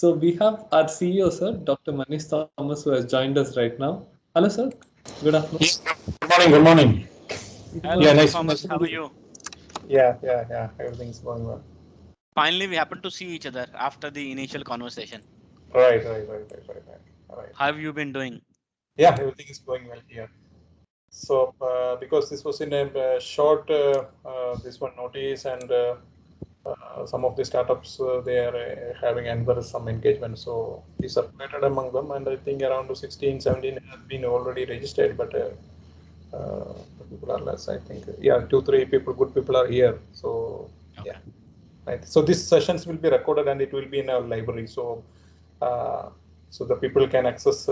So we have our CEO, sir, Dr. Manish Thomas, who has joined us right now. Hello, sir. Good afternoon. Yeah. Good morning. Good morning. Hello, Yeah, Mr. nice to Thomas. meet How you. are you? Yeah. Everything's going well. Finally, we happen to see each other after the initial conversation. Right. How have you been doing? Yeah, everything is going well here. So, because this was in a short this one notice, and some of the startups they are having another some engagement, so we separated among them, and I think around 16, 17 have been already registered, but the people are less. I think two, three people, good people are here. So yeah. Okay. Right. So these sessions will be recorded and it will be in our library. So, so the people can access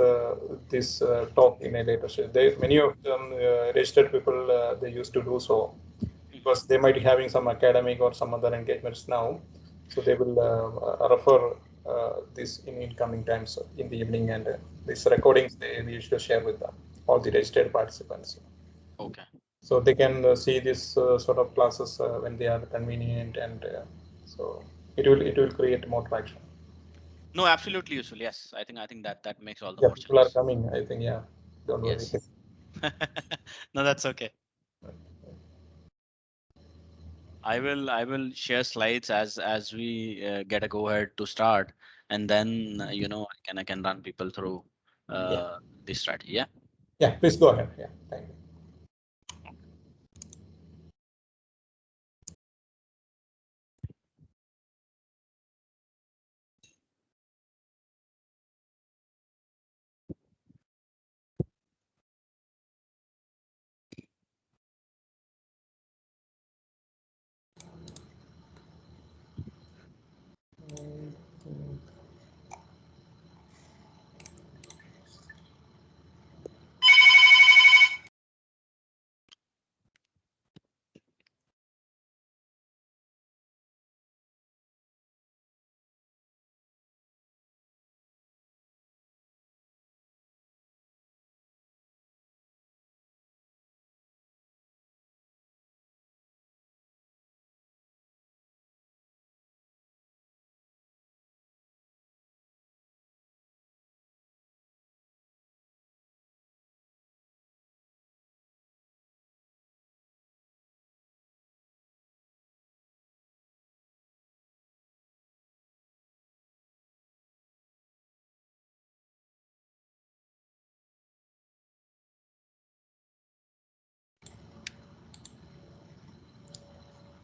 this talk in a later stage. Many of them registered people they used to do so Mhm. because they might be having some academic or some other engagements now. So they will refer this in incoming times in the evening, and these recordings we used to share with them, all the registered participants. Okay. So they can see this sort of classes when they are convenient, and so it will create more traction. No, absolutely useful. Yes, I think that makes all the Yeah, more people are sense. coming. I think don't worry. Yes. No, that's okay. I will share slides as we get a go ahead to start, and then I can run people through Yeah, this strategy. Yeah. yeah. Please go ahead. Yeah, thank you.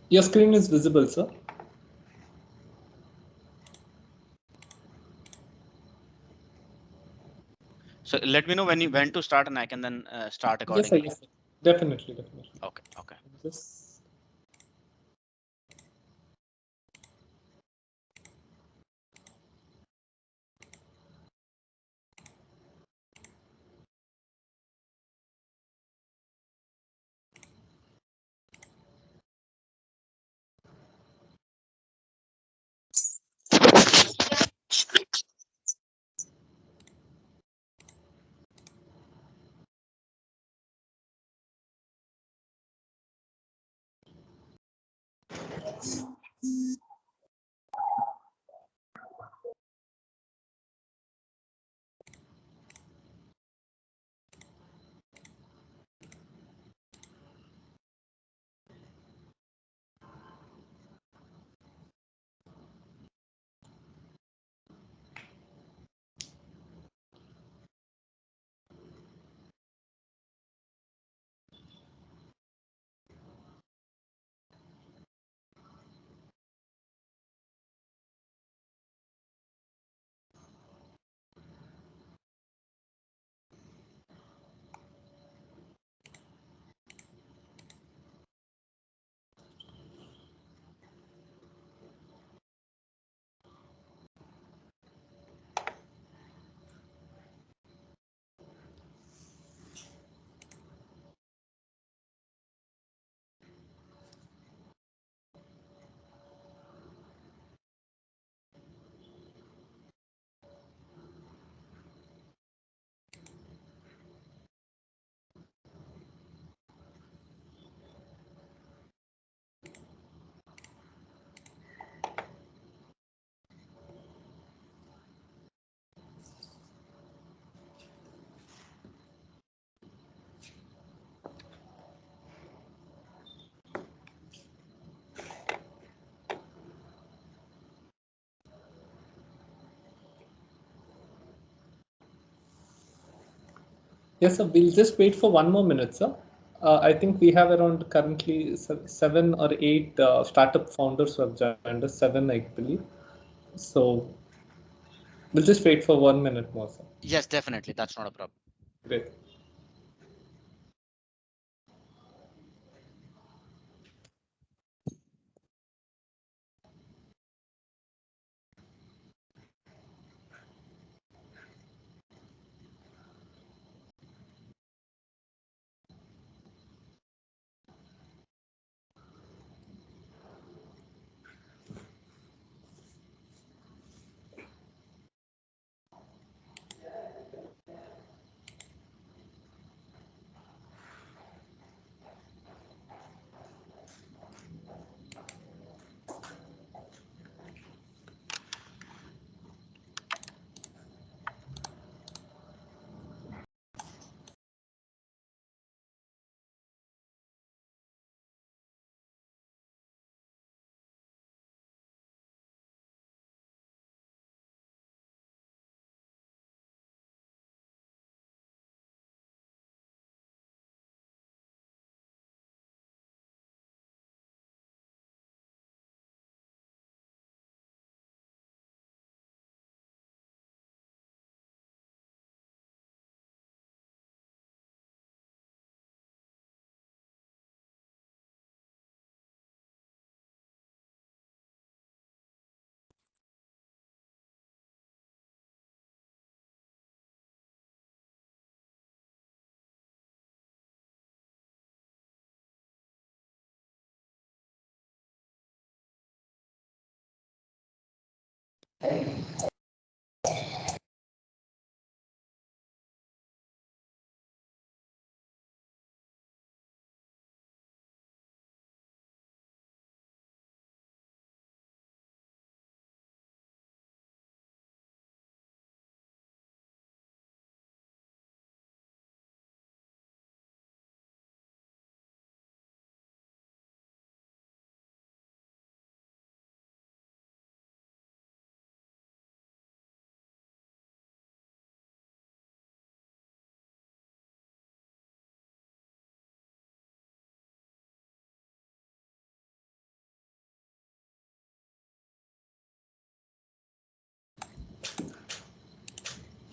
Your screen is visible, sir. So let me know when to start, and I can then start Yes, sir. accordingly. Yes, sir. Definitely, definitely. Okay. Okay. Just Yes, sir. We'll just wait for 1 more minute, sir. I think we have around currently 7 or 8 startup founders who have joined us, 7, I believe. So we'll just wait for 1 minute more, sir. Yes, definitely. That's not a problem. Great.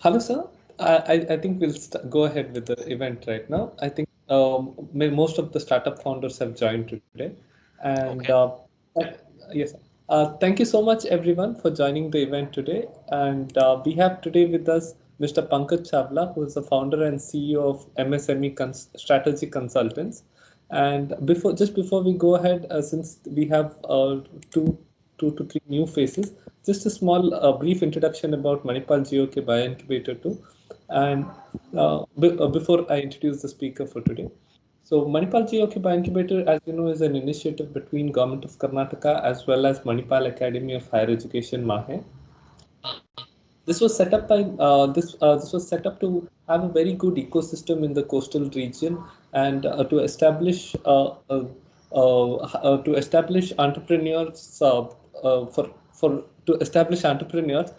Hello, sir. I think we'll go ahead with the event right now. I think most of the startup founders have joined today. And Okay. uh, yes, thank you so much, everyone, for joining the event today. And we have today with us Mr. Pankaj Chawla, who is the founder and CEO of MSME Strategy Consultants. And just before we go ahead, since we have two two to three new faces. Just a small brief introduction about Manipal GOK Bioincubator too. And before I introduce the speaker for today. So Manipal GOK Bioincubator, as you know, is an initiative between Government of Karnataka as well as Manipal Academy of Higher Education, MAHE. This was set up by this was set up to have a very good ecosystem in the coastal region and to establish entrepreneurs to establish entrepreneurs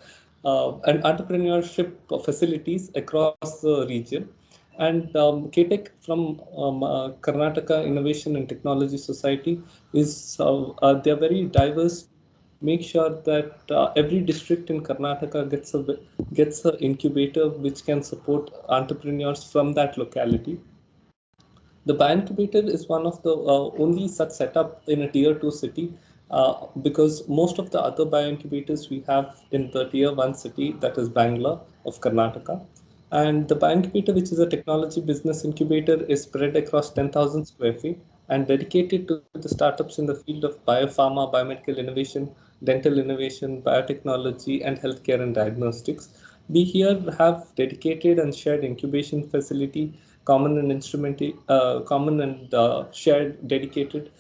and entrepreneurship facilities across the region. And KTech from Karnataka Innovation and Technology Society is they're very diverse, make sure that every district in Karnataka gets an incubator which can support entrepreneurs from that locality. The Bioincubator is one of the only such setup in a tier 2 city, because most of the other bioincubators we have in the tier 1 city, that is Bangalore of Karnataka. And the Bioincubator, which is a technology business incubator, is spread across 10,000 square feet and dedicated to the startups in the field of biopharma, biomedical innovation, dental innovation, biotechnology, and healthcare and diagnostics. We here have dedicated and shared incubation facility, common and shared dedicated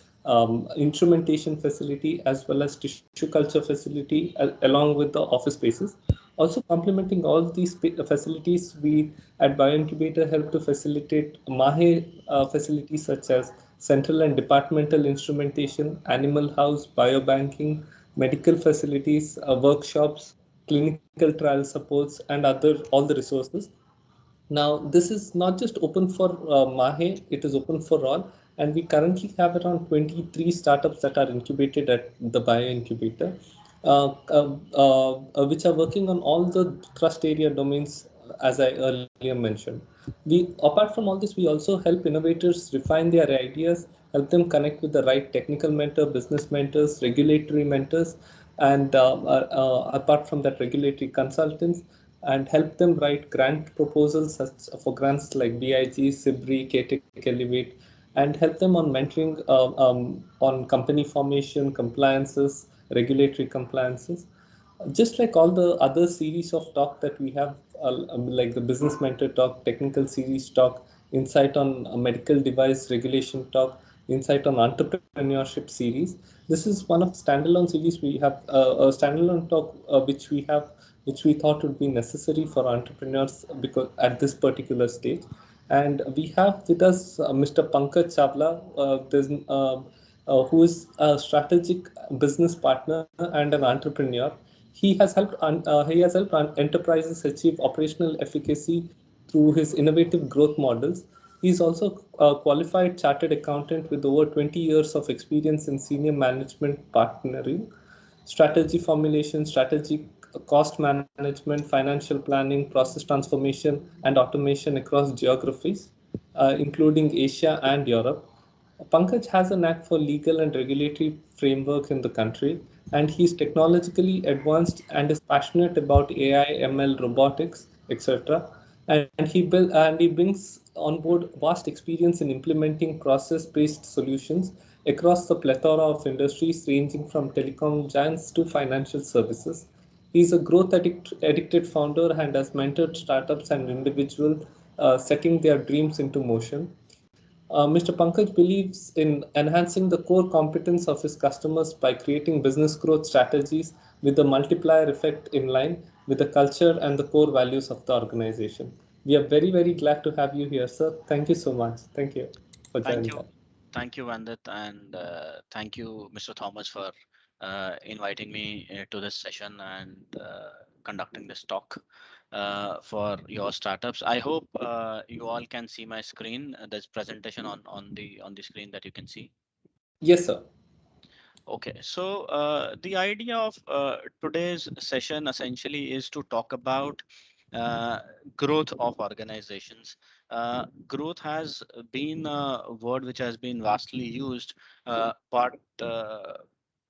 instrumentation facility, as well as tissue culture facility along with the office spaces. Also complementing all these facilities, we at Bioincubator help to facilitate MAHE facilities such as central and departmental instrumentation, animal house, biobanking, medical facilities, workshops, clinical trial supports, and other all the resources. Now, this is not just open for Mahe, it is open for all. And we currently have around 23 startups that are incubated at the Bio Incubator, which are working on all the trust area domains, as I earlier mentioned. Apart from all this, we also help innovators refine their ideas, help them connect with the right technical mentor, business mentors, regulatory mentors, and apart from that, regulatory consultants, and help them write grant proposals for grants like BIG, SIBRI, KTEC, Elevate, and help them on mentoring on company formation, compliances, regulatory compliances. Just like all the other series of talk that we have, like the business mentor talk, technical series talk, insight on medical device regulation talk, insight on entrepreneurship series. This is one of the standalone series we have, a standalone talk which we thought would be necessary for entrepreneurs because at this particular stage. And we have with us Mr. Pankaj Chawla, who is a strategic business partner and an entrepreneur. He has helped enterprises achieve operational efficacy through his innovative growth models. He is also a qualified chartered accountant with over 20 years of experience in senior management partnering, strategy formulation, strategic cost management, financial planning, process transformation, and automation across geographies, including Asia and Europe. Pankaj has a knack for legal and regulatory framework in the country, and he's technologically advanced and is passionate about AI, ML, robotics, etc. And he brings on board vast experience in implementing process-based solutions across the plethora of industries ranging from telecom giants to financial services. He's a addicted founder and has mentored startups and individuals setting their dreams into motion. Mr. Pankaj believes in enhancing the core competence of his customers by creating business growth strategies with the multiplier effect in line with the culture and the core values of the organization. We are very, very glad to have you here, sir. Thank you so much. Thank you for Thank joining you. us. Thank you, Vandit, and thank you, Mr. Thomas, for inviting me to this session and conducting this talk for your startups. I hope you all can see my screen. There's presentation on the screen that you can see. Yes, sir. Okay, so the idea of today's session essentially is to talk about uh, growth of organizations. Growth has been a word which has been vastly used, but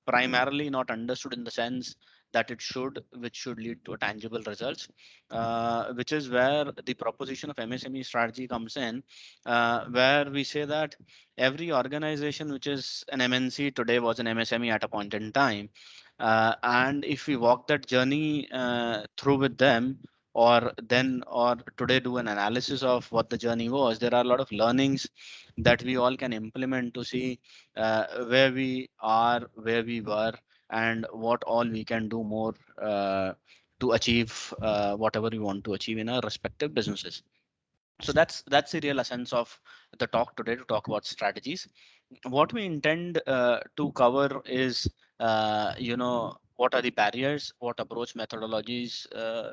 primarily not understood in the sense that which should lead to tangible results, which is where the proposition of MSME strategy comes in, where we say that every organization which is an MNC today was an MSME at a point in time. And if we walk that journey through with them, or today do an analysis of what the journey was, there are a lot of learnings that we all can implement to see where we are, where we were, and what all we can do more to achieve whatever we want to achieve in our respective businesses. So that's the real essence of the talk today, to talk about strategies. What we intend to cover is what are the barriers, what approach methodologies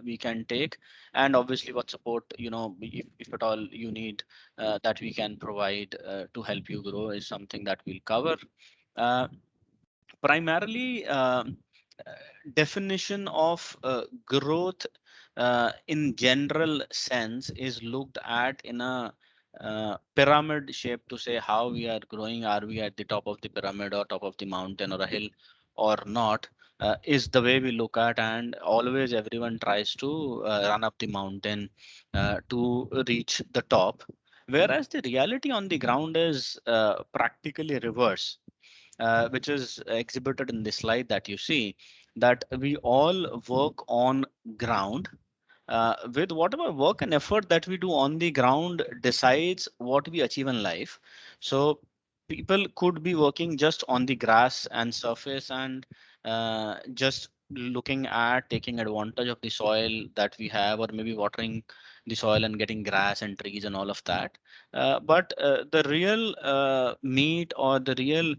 we can take, and obviously what support, if at all you need, that we can provide to help you grow, is something that we'll cover. uh, Primarily, definition of growth in general sense is looked at in a pyramid shape, to say how we are growing. Are we at the top of the pyramid or top of the mountain or a hill or not, is the way we look at. And always everyone tries to run up the mountain to reach the top, whereas the reality on the ground is practically reverse, which is exhibited in the slide that you see, that we all work on ground. With whatever work and effort that we do on the ground decides what we achieve in life. So people could be working just on the grass and surface, and just looking at taking advantage of the soil that we have, or maybe watering the soil and getting grass and trees and all of that. But the real meat, or the real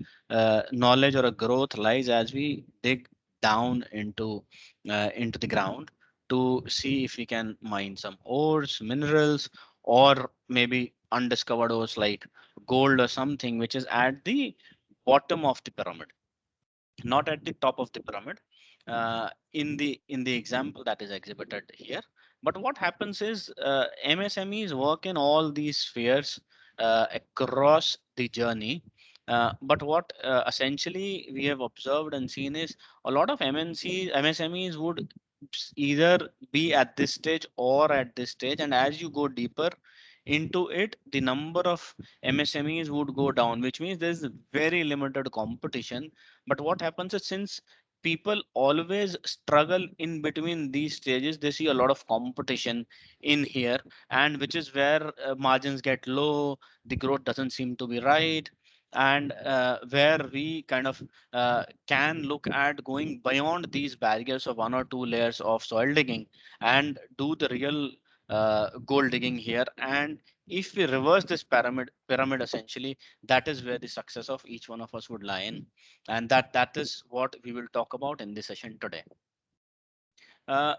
knowledge or a growth, lies as we dig down into the ground to see if we can mine some ores, minerals, or maybe undiscovered ores like gold or something, which is at the bottom of the pyramid, not at the top of the pyramid, in the example that is exhibited here. But what happens is MSMEs work in all these spheres across the journey. But what essentially we have observed and seen is a lot of MSMEs would either be at this stage or at this stage, and as you go deeper into it, the number of MSMEs would go down, which means there's very limited competition. But what happens is, since people always struggle in between these stages, they see a lot of competition in here, and which is where margins get low, the growth doesn't seem to be right, and where we kind of can look at going beyond these barriers of 1 or 2 layers of soil digging and do the real gold digging here. And if we reverse this pyramid essentially, that is where the success of each one of us would lie in, and that is what we will talk about in this session today. uh,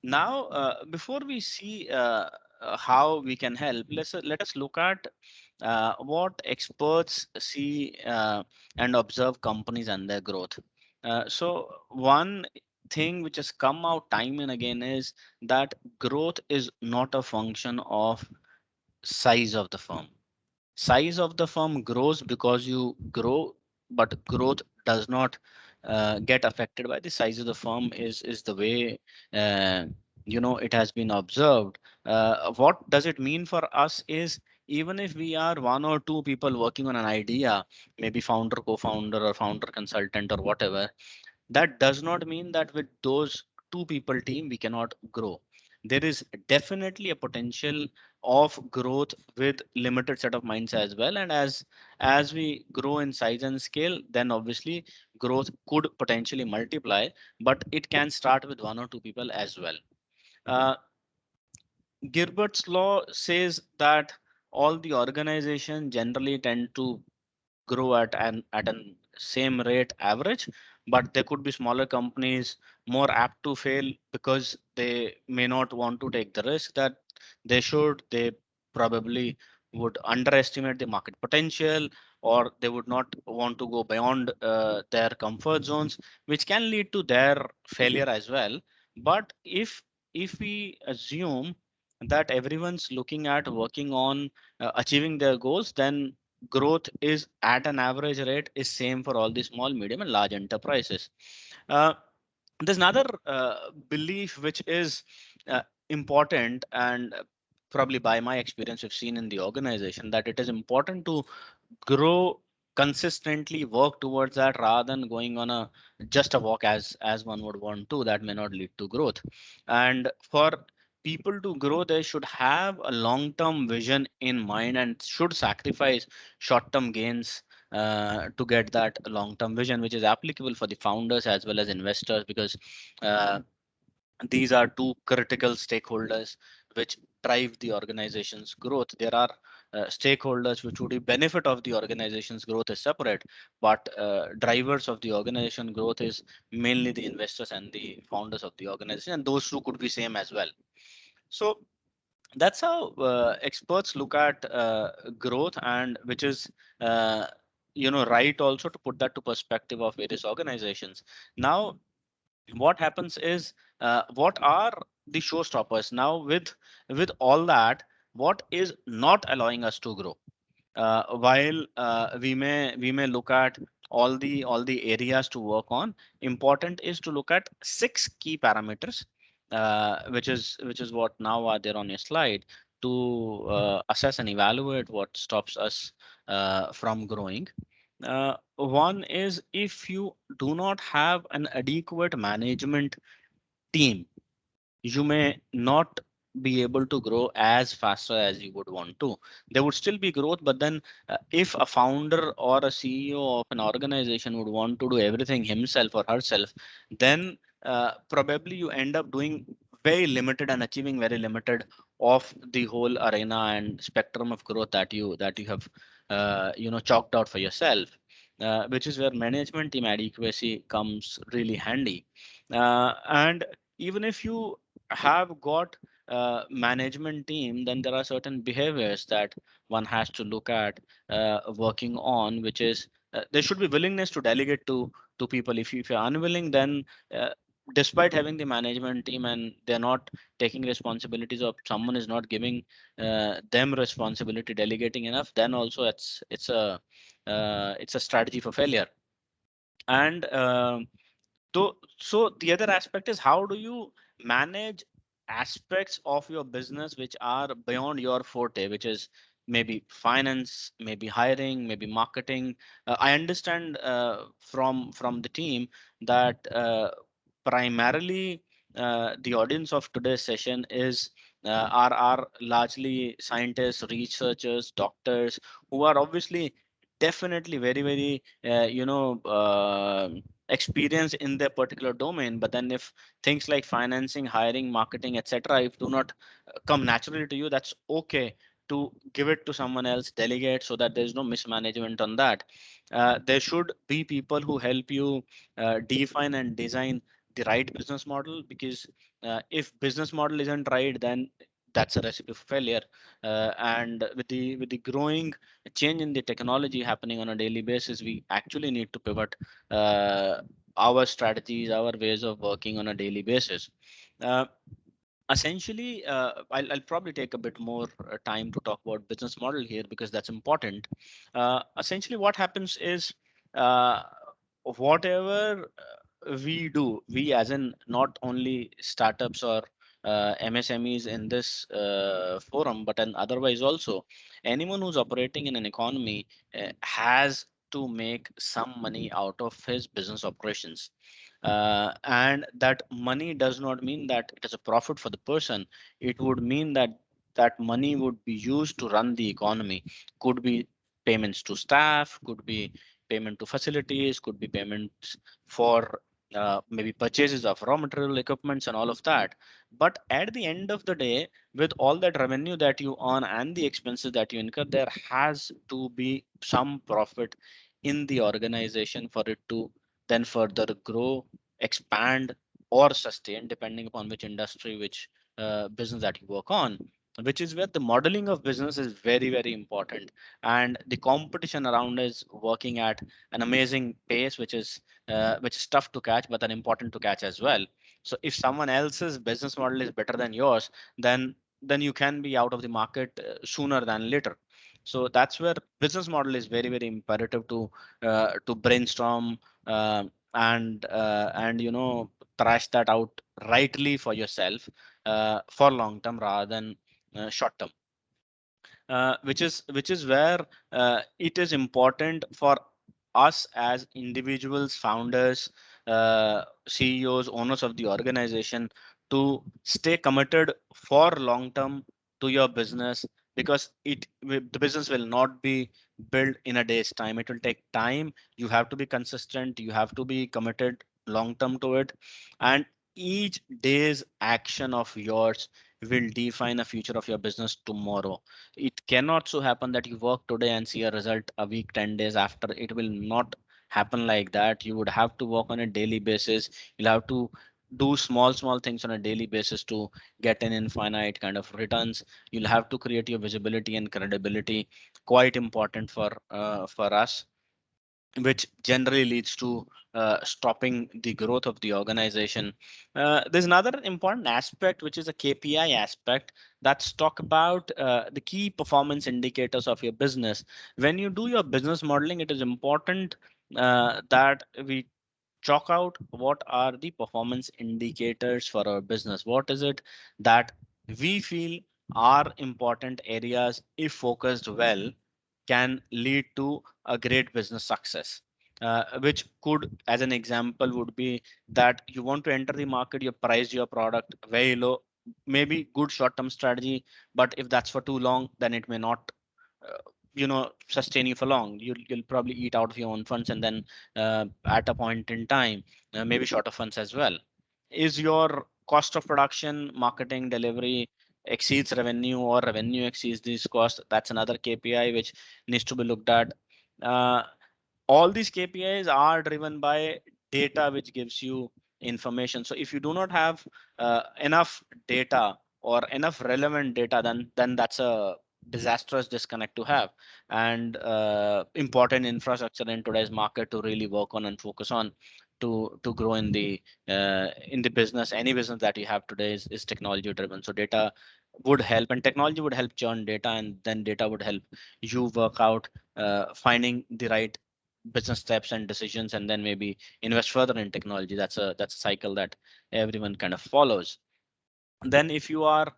Now, before we see how we can help, let us look at what experts see and observe companies and their growth. So one thing which has come out time and again is that growth is not a function of size of the firm. Size of the firm grows because you grow, but growth does not get affected by the size of the firm, is the way it has been observed. What does it mean for us is, even if we are 1 or 2 people working on an idea, maybe founder, co-founder, or founder consultant or whatever, that does not mean that with those 2 people team we cannot grow. There is definitely a potential of growth with limited set of minds as well, and as we grow in size and scale, then obviously growth could potentially multiply, but it can start with 1 or 2 people as well. uh, Gilbert's law says that all the organization generally tend to grow at an same rate average, but there could be smaller companies more apt to fail because they may not want to take the risk that they should. They probably would underestimate the market potential, or they would not want to go beyond their comfort zones, which can lead to their failure as well. But if we assume that everyone's looking at working on achieving their goals, then growth is at an average rate is same for all the small, medium, and large enterprises. Uh, there's another belief which is important, and probably by my experience we've seen in the organization, that it is important to grow consistently, work towards that, rather than going on a just a walk as one would want to. That may not lead to growth. And for people to grow, they should have a long-term vision in mind and should sacrifice short-term gains to get that long-term vision, which is applicable for the founders as well as investors, because uh, these are two critical stakeholders which drive the organization's growth. There are stakeholders which would benefit of the organization's growth is separate, but drivers of the organization growth is mainly the investors and the founders of the organization, and those two could be same as well. So that's how experts look at growth, and which is right also to put that to perspective of various organizations. Now what happens is, what are the showstoppers now with all that? What is not allowing us to grow? While we may look at all the areas to work on, important is to look at 6 key parameters, which is what now are there on your slide, to assess and evaluate what stops us from growing. One is, if you do not have an adequate management team, you may not be able to grow as faster as you would want to. There would still be growth, but then if a founder or a CEO of an organization would want to do everything himself or herself, then probably you end up doing very limited and achieving very limited of the whole arena and spectrum of growth that you have chalked out for yourself, which is where management team adequacy comes really handy. And even if you have got management team, then there are certain behaviors that one has to look at working on, which is there should be willingness to delegate to people. If you're unwilling, then despite having the management team and they're not taking responsibilities, or someone is not giving them responsibility, delegating enough, then also it's a strategy for failure. And so the other aspect is, how do you manage aspects of your business which are beyond your forte, which is maybe finance, maybe hiring, maybe marketing. I understand from the team that primarily the audience of today's session is are largely scientists, researchers, doctors, who are obviously definitely very experience in their particular domain. But then if things like financing, hiring, marketing, etc., if do not come naturally to you, that's okay to give it to someone else, delegate, so that there's no mismanagement on that. There should be people who help you define and design the right business model, because if business model isn't right, then that's a recipe for failure. And with the growing change in the technology happening on a daily basis, we actually need to pivot our strategies, our ways of working on a daily basis. Uh, Essentially, I'll probably take a bit more time to talk about business model here, because that's important. Essentially, what happens is, uh, whatever we do, we as in not only startups or MSMEs in this forum, but and otherwise also, anyone who's operating in an economy has to make some money out of his business operations. And that money does not mean that it is a profit for the person. It would mean that that money would be used to run the economy. Could be payments to staff, could be payment to facilities, could be payments for maybe purchases of raw material, equipments, and all of that. But at the end of the day, with all that revenue that you earn and the expenses that you incur, there has to be some profit in the organization for it to then further grow, expand, or sustain, depending upon which industry, which business that you work on. Which is where the modeling of business is very important, and the competition around is working at an amazing pace, which is tough to catch, but then important to catch as well. So if someone else's business model is better than yours, then you can be out of the market sooner than later. So that's where business model is very imperative to brainstorm, and thrash that out rightly for yourself, for long term rather than short term. Which is where it is important for us as individuals, founders, CEOs, owners of the organization, to stay committed for long term to your business, because the business will not be built in a day's time. It will take time. You have to be consistent, you have to be committed long term to it, and each day's action of yours will define a future of your business tomorrow. It cannot so happen that you work today and see a result a week, 10 days after. It will not happen like that. You would have to work on a daily basis. You'll have to do small things on a daily basis to get an infinite kind of returns. You'll have to create your visibility and credibility, quite important for us, which generally leads to stopping the growth of the organization. There's another important aspect, which is a KPI aspect. That's talk about the key performance indicators of your business. When you do your business modeling, it is important that we chalk out what are the performance indicators for our business. What is it that we feel are important areas, if focused well, can lead to a great business success. Which could, as an example, would be that you want to enter the market, you price your product very low, maybe good short-term strategy, but if that's for too long, then it may not sustain you for long. You'll probably eat out of your own funds, and then at a point in time, maybe short of funds as well. Is your cost of production, marketing, delivery exceeds revenue, or revenue exceeds these costs? That's another KPI which needs to be looked at. uh, all these KPIs are driven by data, which gives you information. So if you do not have enough data or enough relevant data, then that's a disastrous disconnect to have, and important infrastructure in today's market to really work on and focus on to grow in the business. Any business that you have today is technology driven. So data would help, and technology would help churn data, and then data would help you work out finding the right business steps and decisions, and then maybe invest further in technology. That's a cycle that everyone kind of follows. Then if you are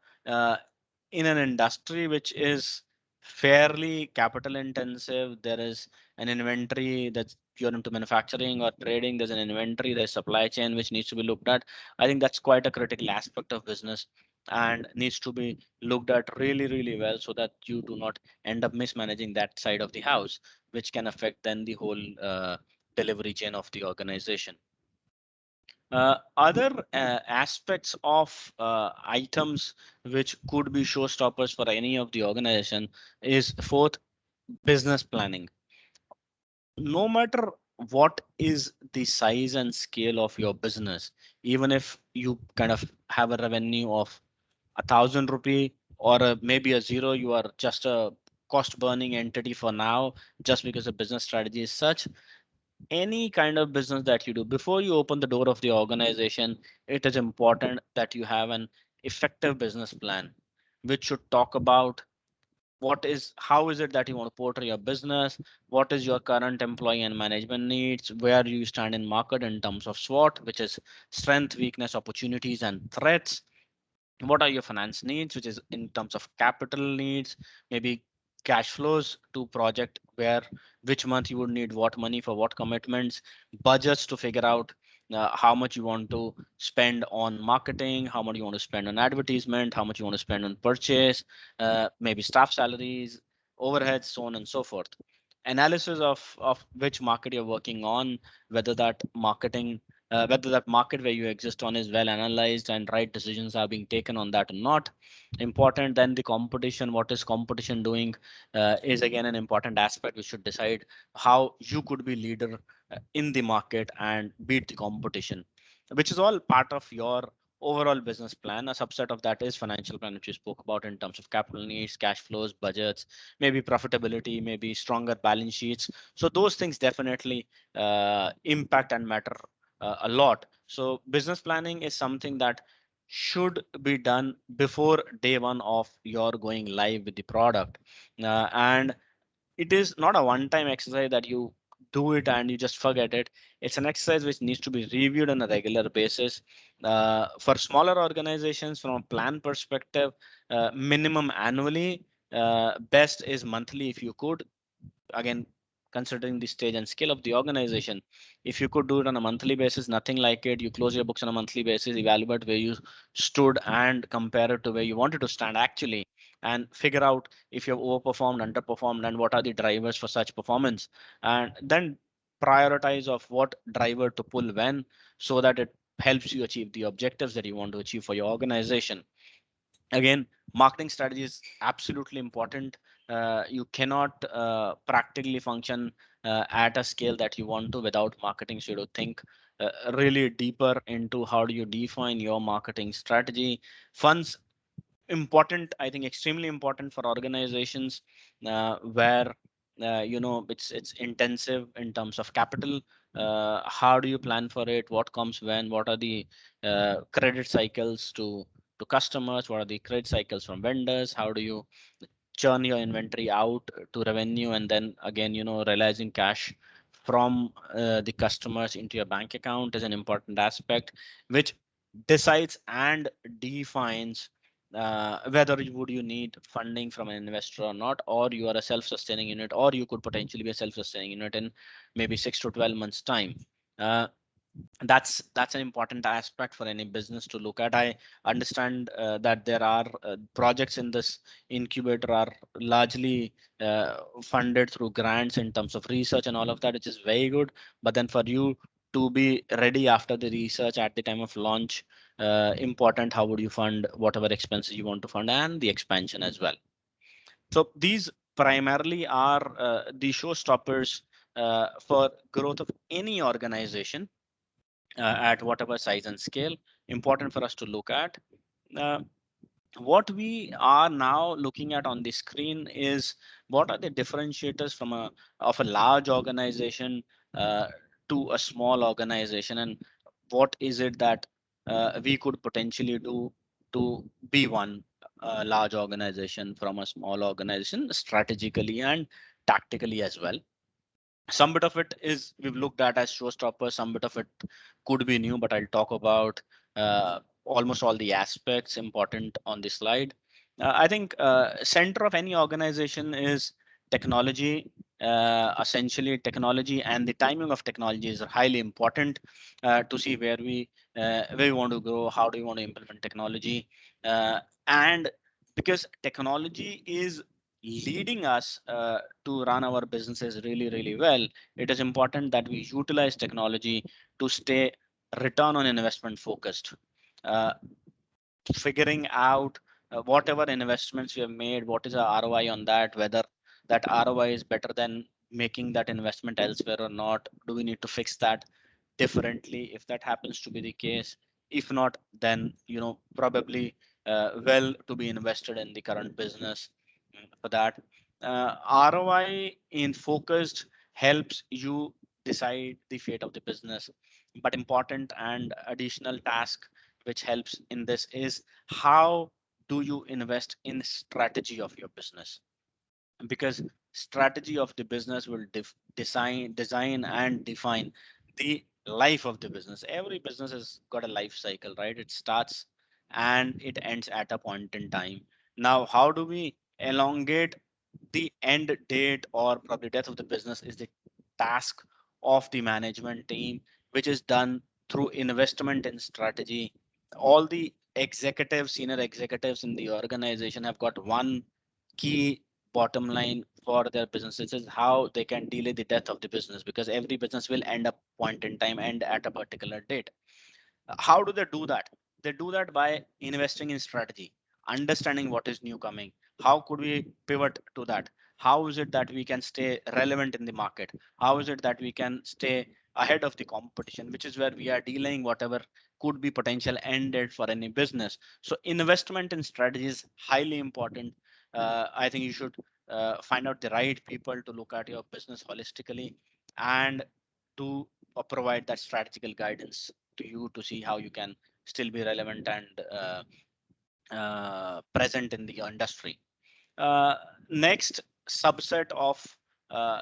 in an industry which is fairly capital intensive, there is an inventory that's, you're into manufacturing or trading, there's an inventory, there's supply chain which needs to be looked at. I think that's quite a critical aspect of business and needs to be looked at really, really well, so that you do not end up mismanaging that side of the house, which can affect then the whole delivery chain of the organization. Other aspects of items which could be showstoppers for any of the organization is fourth, business planning. No matter what is the size and scale of your business, even if you kind of have a revenue of 1,000 rupee or maybe a zero, you are just a cost burning entity for now, just because the business strategy is such. Any kind of business that you do, before you open the door of the organization, it is important that you have an effective business plan, which should talk about how is it that you want to portray your business, what is your current employee and management needs, where do you stand in market in terms of SWOT, which is strength, weakness, opportunities, and threats. What are your finance needs, which is in terms of capital needs, maybe cash flows to project, where which month you would need what money for what commitments, budgets to figure out how much you want to spend on marketing, how much you want to spend on advertisement, how much you want to spend on purchase, maybe staff salaries, overheads, so on and so forth. Analysis of which market you're working on, whether that market where you exist on is well analyzed and right decisions are being taken on that or not. Important. Then the competition, what is competition doing, is again an important aspect. We should decide how you could be leader in the market and beat the competition, which is all part of your overall business plan. A subset of that is financial plan, which you spoke about in terms of capital needs, cash flows, budgets, maybe profitability, maybe stronger balance sheets. So those things definitely impact and matter a lot. So business planning is something that should be done before day one of your going live with the product. And it is not a one-time exercise that you do it and you just forget it. It's an exercise which needs to be reviewed on a regular basis. For smaller organizations, from a plan perspective, minimum annually, best is monthly if you could. Again, considering the stage and scale of the organization, if you could do it on a monthly basis, nothing like it. You close your books on a monthly basis, evaluate where you stood and compare it to where you wanted to stand actually, and figure out if you've overperformed, underperformed, and what are the drivers for such performance, and then prioritize of what driver to pull when, so that it helps you achieve the objectives that you want to achieve for your organization. Again, marketing strategy is absolutely important. You cannot practically function at a scale that you want to without marketing. So you have to think really deeper into how do you define your marketing strategy. Funds, important, I think extremely important for organizations where it's intensive in terms of capital. How do you plan for it? What comes when? What are the credit cycles to customers? What are the credit cycles from vendors? How do you churn your inventory out to revenue, and then again, realizing cash from the customers into your bank account is an important aspect, which decides and defines whether you need funding from an investor or not, or you are a self-sustaining unit, or you could potentially be a self-sustaining unit in maybe 6 to 12 months time. That's an important aspect for any business to look at. I understand that there are projects in this incubator are largely funded through grants in terms of research and all of that, which is very good. But then for you to be ready after the research at the time of launch, important, how would you fund whatever expenses you want to fund and the expansion as well. So these primarily are the showstoppers for growth of any organization. at whatever size and scale. Important for us to look at. Uh, what we are now looking at on the screen is what are the differentiators from a large organization to a small organization, and what is it that we could potentially do to be one large organization from a small organization strategically and tactically as well. Some bit of it is we've looked at as showstopper, some bit of it could be new, but I'll talk about almost all the aspects important on the slide. I think center of any organization is technology. Essentially, technology and the timing of technology is highly important to see where we want to grow, how do we want to implement technology, and because technology is leading us to run our businesses really, really well, it is important that we utilize technology to stay return on investment focused. Uh, Figuring out whatever investments we have made, what is our ROI on that, whether that ROI is better than making that investment elsewhere or not. Do we need to fix that differently if that happens to be the case? If not, then probably well to be invested in the current business for that. ROI in focused helps you decide the fate of the business. But important and additional task which helps in this is how do you invest in strategy of your business, because strategy of the business will design and define the life of the business. Every business has got a life cycle, right? It starts and it ends at a point in time. Now, how do we elongate the end date or probably death of the business is the task of the management team, which is done through investment in strategy. All the executives, senior executives in the organization have got one key bottom line for their businesses is how they can delay the death of the business, because every business will end up point in time and at a particular date. How do they do that? They do that by investing in strategy, understanding what is new coming. How could we pivot to that? How is it that we can stay relevant in the market? How is it that we can stay ahead of the competition, which is where we are delaying whatever could be potential end date for any business. So investment in strategy is highly important. I think you should find out the right people to look at your business holistically and to provide that strategical guidance to you to see how you can still be relevant and present in the industry. Next subset of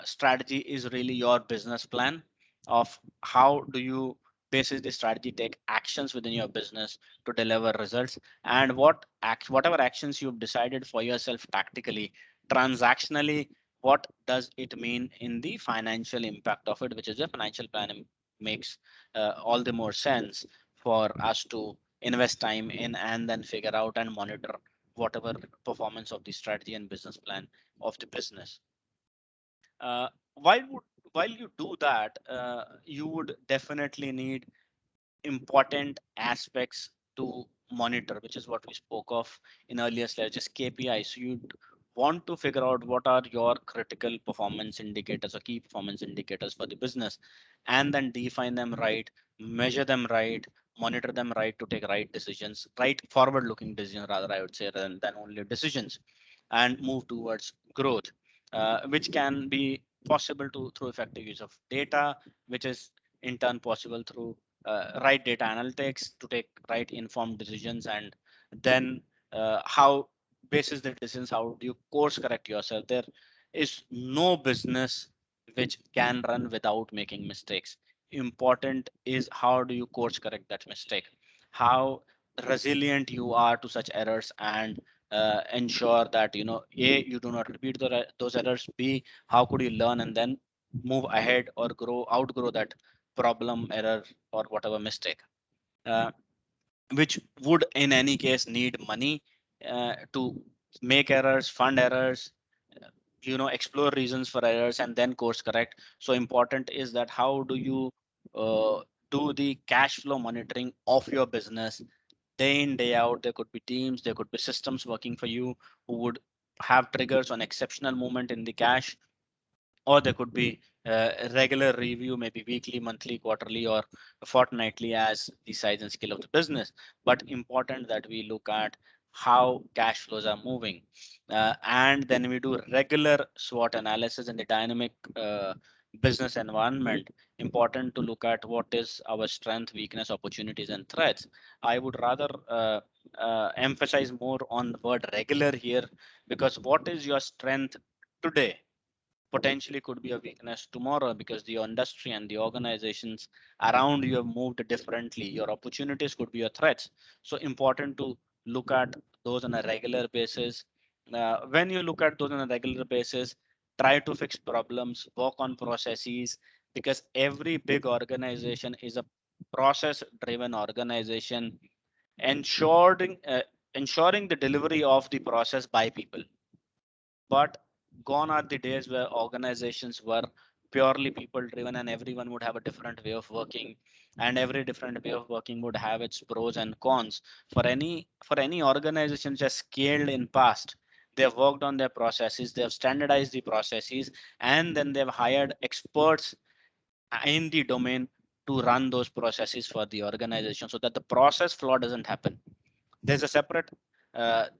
strategy is really your business plan of how do you basis the strategy take actions within your business to deliver results, and whatever actions you've decided for yourself tactically, transactionally, what does it mean in the financial impact of it, which is a financial plan makes all the more sense for us to invest time in and then figure out and monitor whatever performance of the strategy and business plan of the business. Uh, while would while you do that, you would definitely need important aspects to monitor, which is what we spoke of in earlier slides, just KPI. So you want to figure out what are your critical performance indicators or key performance indicators for the business, and then define them right, measure them right, monitor them right to take right decisions, right forward-looking decisions, rather, I would say, than only decisions, and move towards growth, which can be possible to through effective use of data, which is in turn possible through right data analytics to take right informed decisions, and then how basis the decisions, how do you course correct yourself. There is no business which can run without making mistakes. Important is how do you course correct that mistake, how resilient you are to such errors, and ensure that a you do not repeat those errors, b how could you learn and then move ahead or outgrow that problem, error, or whatever mistake, uh, which would in any case need money to make errors, fund errors, explore reasons for errors and then course correct. So important is that how do you uh, do the cash flow monitoring of your business day in day out. There could be teams, there could be systems working for you who would have triggers on exceptional movement in the cash, or there could be regular review, maybe weekly, monthly, quarterly, or fortnightly as the size and scale of the business. But important that we look at how cash flows are moving. And then we do regular SWOT analysis in the dynamic business environment. Important to look at what is our strength, weakness, opportunities, and threats. I would rather emphasize more on the word regular here, because what is your strength today potentially could be a weakness tomorrow, because the industry and the organizations around you have moved differently. Your opportunities could be your threats. So important to look at those on a regular basis. When you look at those on a regular basis, try to fix problems, work on processes, because every big organization is a process driven organization, ensuring ensuring the delivery of the process by people. But gone are the days where organizations were purely people driven and everyone would have a different way of working, and every different way of working would have its pros and cons. For any organization just scaled in past, they have worked on their processes, they have standardized the processes, and then they've hired experts in the domain to run those processes for the organization so that the process flaw doesn't happen. There's a separate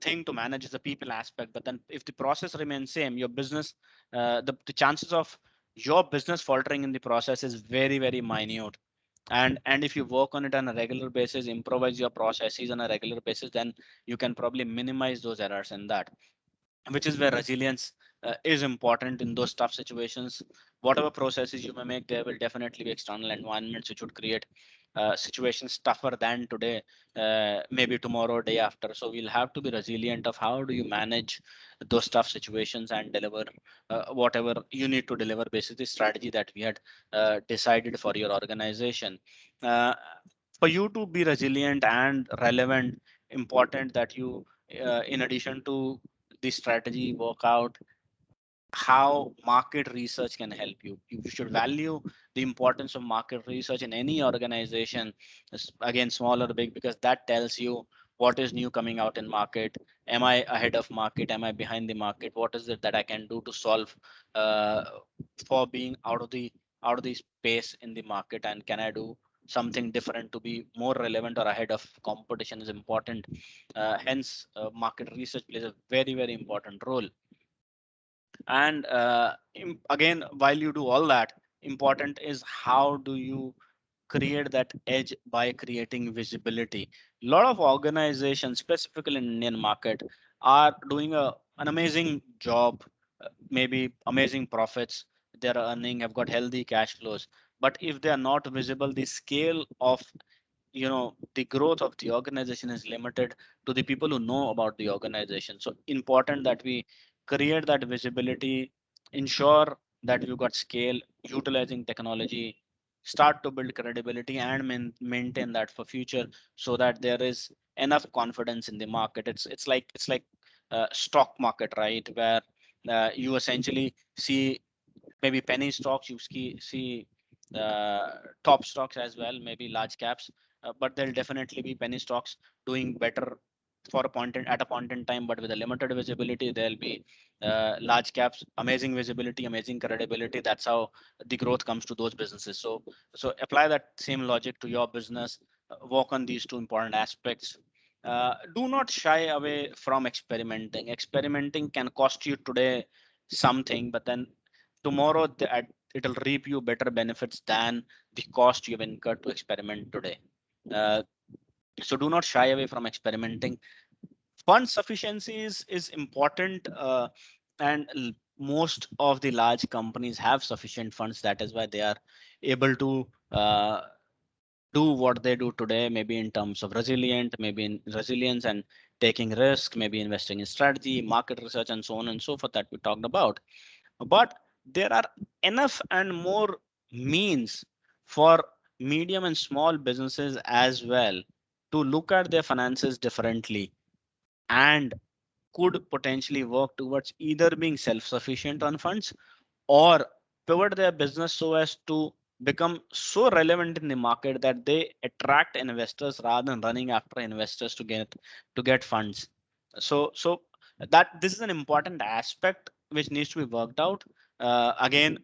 thing to manage the people aspect, but then if the process remains same, your business, the chances of your business faltering in the process is very, very minute. And if you work on it on a regular basis, improvise your processes on a regular basis, then you can probably minimize those errors in that, which is where resilience is important in those tough situations. Whatever processes you may make, there will definitely be external environments which would create situations tougher than today, maybe tomorrow, day after. So we'll have to be resilient of how do you manage those tough situations and deliver whatever you need to deliver, basically strategy that we had decided for your organization. Uh, for you to be resilient and relevant, important that you, in addition to the strategy, work out how market research can help you. You should value the importance of market research in any organization, again, small or big, because that tells you what is new coming out in market. Am I ahead of market? Am I behind the market? What is it that I can do to solve uh, for being out of the space in the market? And can I do something different to be more relevant or ahead of competition is important. Hence, market research plays a very, very important role. And again, while you do all that, important is how do you create that edge by creating visibility. A lot of organizations, specifically in Indian market, are doing an amazing job, maybe amazing profits. They're earning, have got healthy cash flows. But if they are not visible, the scale of the growth of the organization is limited to the people who know about the organization. So important that we create that visibility, ensure that we've got scale, utilizing technology, start to build credibility, and maintain that for future, so that there is enough confidence in the market. It's like stock market, right, where you essentially see maybe penny stocks, you see top stocks as well, maybe large caps, but there'll definitely be penny stocks doing better for at a point in time, but with a limited visibility. There'll be large caps, amazing visibility, amazing credibility. That's how the growth comes to those businesses. So apply that same logic to your business. Work on these two important aspects. Do not shy away from experimenting. Experimenting can cost you today something, but then tomorrow it'll reap you better benefits than the cost you've incurred to experiment today. Uh, so do not shy away from experimenting. Fund sufficiency is important, and most of the large companies have sufficient funds. That is why they are able to do what they do today, maybe in terms of maybe in resilience and taking risk, maybe investing in strategy, market research, and so on and so forth that we talked about. But there are enough and more means for medium and small businesses as well to look at their finances differently, and could potentially work towards either being self-sufficient on funds or pivot their business so as to become so relevant in the market that they attract investors rather than running after investors to get funds. So that this is an important aspect which needs to be worked out. Again,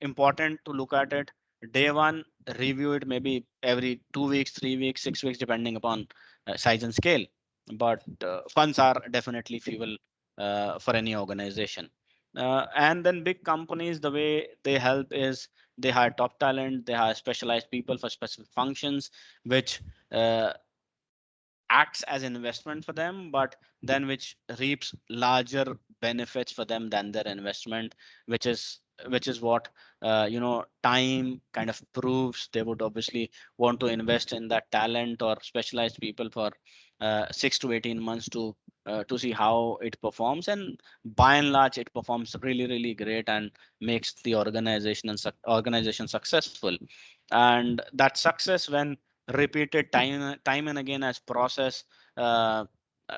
important to look at it. Day one, review it maybe every 2 weeks, 3 weeks, 6 weeks, depending upon size and scale. But funds are definitely fuel for any organization. And then big companies, the way they help is they hire top talent, they hire specialized people for specific functions, which acts as investment for them, but then which reaps larger benefits for them than their investment, which is what time kind of proves. They would obviously want to invest in that talent or specialized people for 6 to 18 months to see how it performs, and by and large it performs really great and makes the organization successful. And that success, when repeated time and again as process, uh,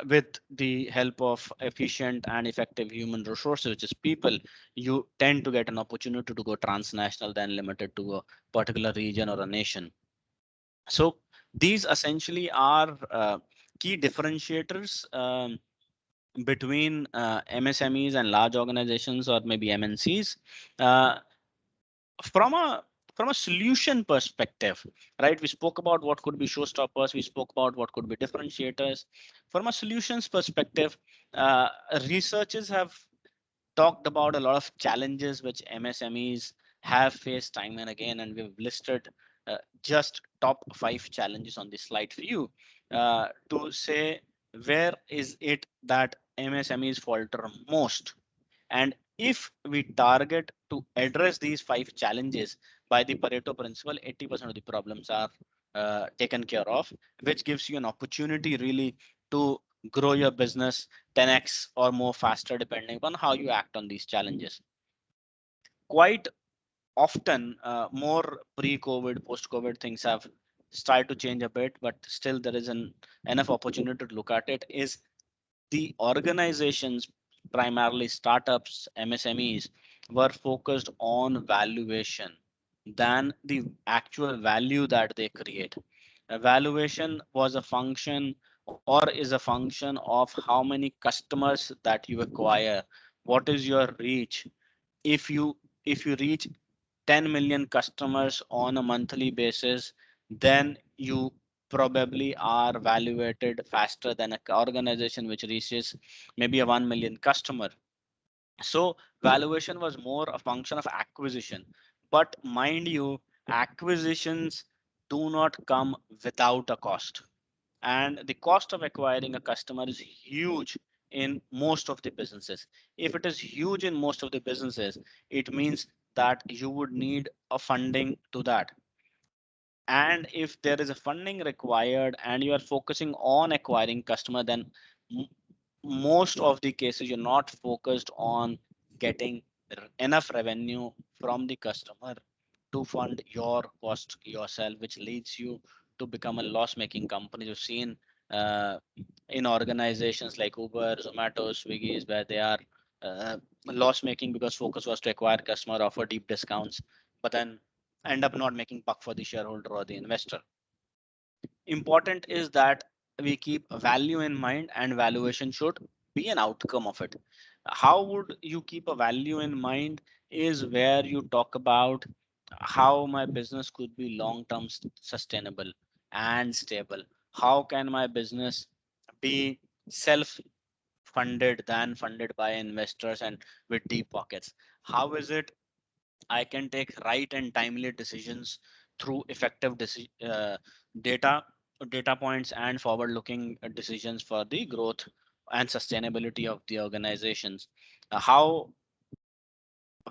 with the help of efficient and effective human resources, which is people, you tend to get an opportunity to go transnational than limited to a particular region or a nation. So these essentially are key differentiators between MSMEs and large organizations, or maybe MNCs. Uh, from a from a solution perspective, right? We spoke about what could be showstoppers, we spoke about what could be differentiators. From a solutions perspective, uh, researchers have talked about a lot of challenges which MSMEs have faced time and again, and we've listed just top 5 challenges on this slide for you, to say where is it that MSMEs falter most. And if we target to address these 5 challenges by the Pareto principle, 80% of the problems are taken care of, which gives you an opportunity really to grow your business 10x or more faster, depending upon how you act on these challenges. Quite often, more pre-COVID, post-COVID things have started to change a bit, but still there is enough opportunity to look at it. Is the organizations, primarily startups, MSMEs, were focused on valuation than the actual value that they create. Valuation was a function, or is a function, of how many customers that you acquire, what is your reach. If you reach 10 million customers on a monthly basis, then you probably are valuated faster than an organization which reaches maybe a 1 million customer. So valuation was more a function of acquisition. But mind you, acquisitions do not come without a cost. And the cost of acquiring a customer is huge in most of the businesses. If it is huge in most of the businesses, it means that you would need a funding to that. And if there is a funding required and you are focusing on acquiring customer, then most of the cases you're not focused on getting enough revenue from the customer to fund your cost yourself, which leads you to become a loss-making company. You've seen uh, in organizations like Uber, Zomato, Swiggy, where they are uh, loss-making because focus was to acquire customer, offer deep discounts, but then end up not making buck for the shareholder or the investor. Important is that we keep value in mind, and valuation should be an outcome of it. How would you keep a value in mind is where you talk about how my business could be long-term sustainable and stable. How can my business be self-funded than funded by investors and with deep pockets? How is it I can take right and timely decisions through effective data data points and forward-looking decisions for the growth and sustainability of the organizations. How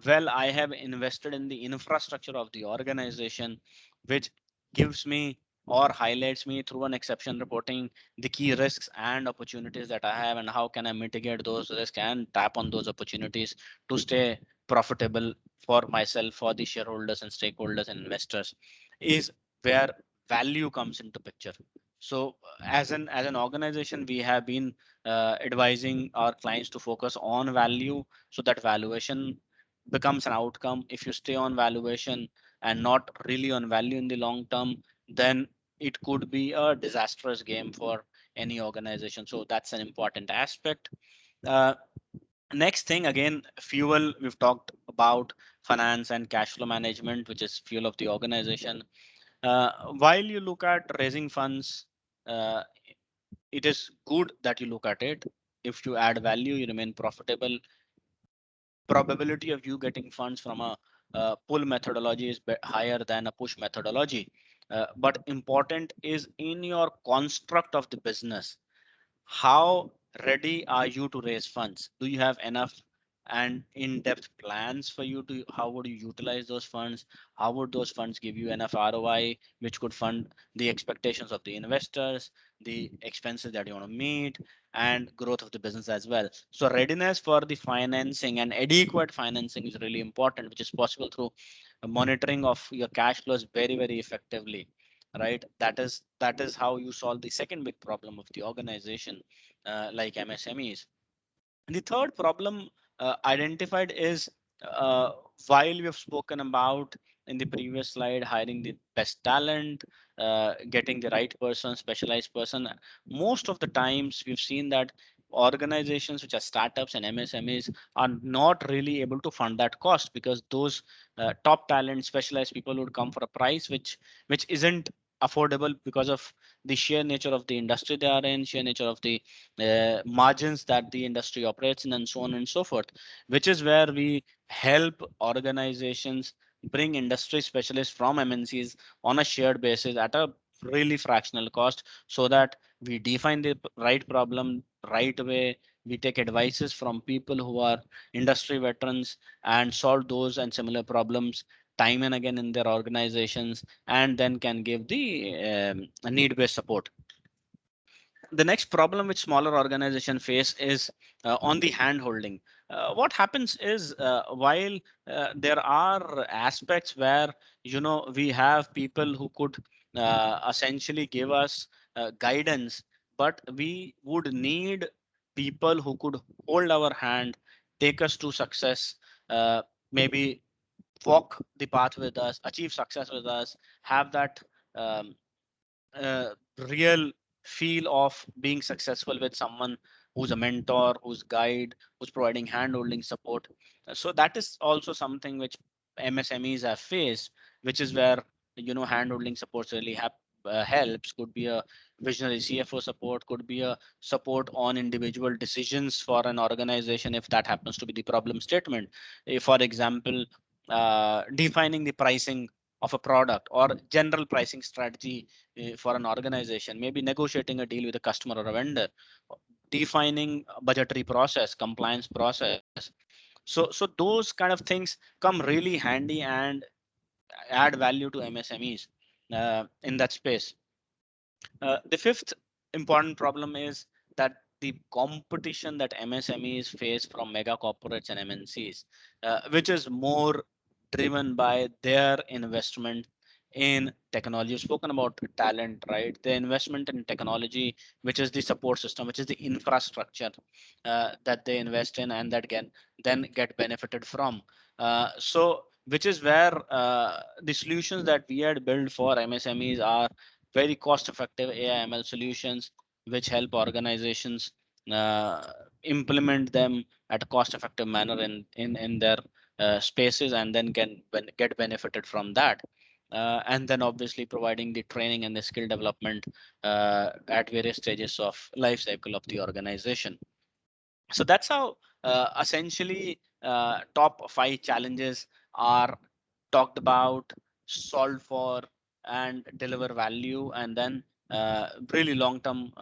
well I have invested in the infrastructure of the organization, which gives me or highlights me through an exception reporting the key risks and opportunities that I have, and how can I mitigate those risks and tap on those opportunities to stay profitable for myself, for the shareholders and stakeholders and investors, is where value comes into picture. So as an organization, we have been advising our clients to focus on value, so that valuation becomes an outcome. If you stay on valuation and not really on value in the long term, then it could be a disastrous game for any organization. So that's an important aspect. Uh, Next thing, again, fuel. We've talked about finance and cash flow management, which is fuel of the organization. While you look at raising funds, uh, it is good that you look at it. If you add value, you remain profitable. Probability of you getting funds from a pull methodology is higher than a push methodology. But important is in your construct of the business, how ready are you to raise funds? Do you have enough and in-depth plans for you to how would you utilize those funds? How would those funds give you enough ROI, which could fund the expectations of the investors, the expenses that you want to meet, and growth of the business as well? So readiness for the financing and adequate financing is really important, which is possible through monitoring of your cash flows very effectively, right? That is how you solve the second big problem of the organization, like MSMEs. And the third problem identified is, uh, while we have spoken about in the previous slide, hiring the best talent, getting the right person, specialized person, most of the times we've seen that organizations which are startups and MSMEs are not really able to fund that cost, because those top talent, specialized people would come for a price which isn't affordable because of the sheer nature of the industry they are in, sheer nature of the margins that the industry operates in, and so on and so forth, which is where we help organizations bring industry specialists from MNCs on a shared basis at a really fractional cost, so that we define the right problem right away. We take advices from people who are industry veterans and solve those and similar problems time and again in their organizations, and then can give the need-based support. The next problem which smaller organization face is on the hand holding. What happens is, while there are aspects where we have people who could essentially give us guidance, but we would need people who could hold our hand, take us to success, maybe walk the path with us, achieve success with us, have that um, uh, real feel of being successful with someone who's a mentor, who's guide, who's providing hand-holding support. So that is also something which MSMEs have faced, which is where hand-holding supports really helps. Could be a visionary CFO support, could be a support on individual decisions for an organization if that happens to be the problem statement. If, for example, defining the pricing of a product or general pricing strategy for an organization, maybe negotiating a deal with a customer or a vendor, defining a budgetary process, compliance process. So those kind of things come really handy and add value to MSMEs in that space. The fifth important problem is that the competition that MSMEs face from mega corporates and MNCs, which is more driven by their investment in technology. You've spoken about talent, right? The investment in technology, which is the support system, which is the infrastructure that they invest in and that then get benefited from. So which is where the solutions that we had built for MSMEs are very cost-effective AI/ML solutions, which help organizations uh, implement them at a cost-effective manner in their spaces, and then can get benefited from that. And then obviously providing the training and the skill development at various stages of life cycle of the organization. So that's how essentially top 5 challenges are talked about, solved for, and deliver value, and then really long-term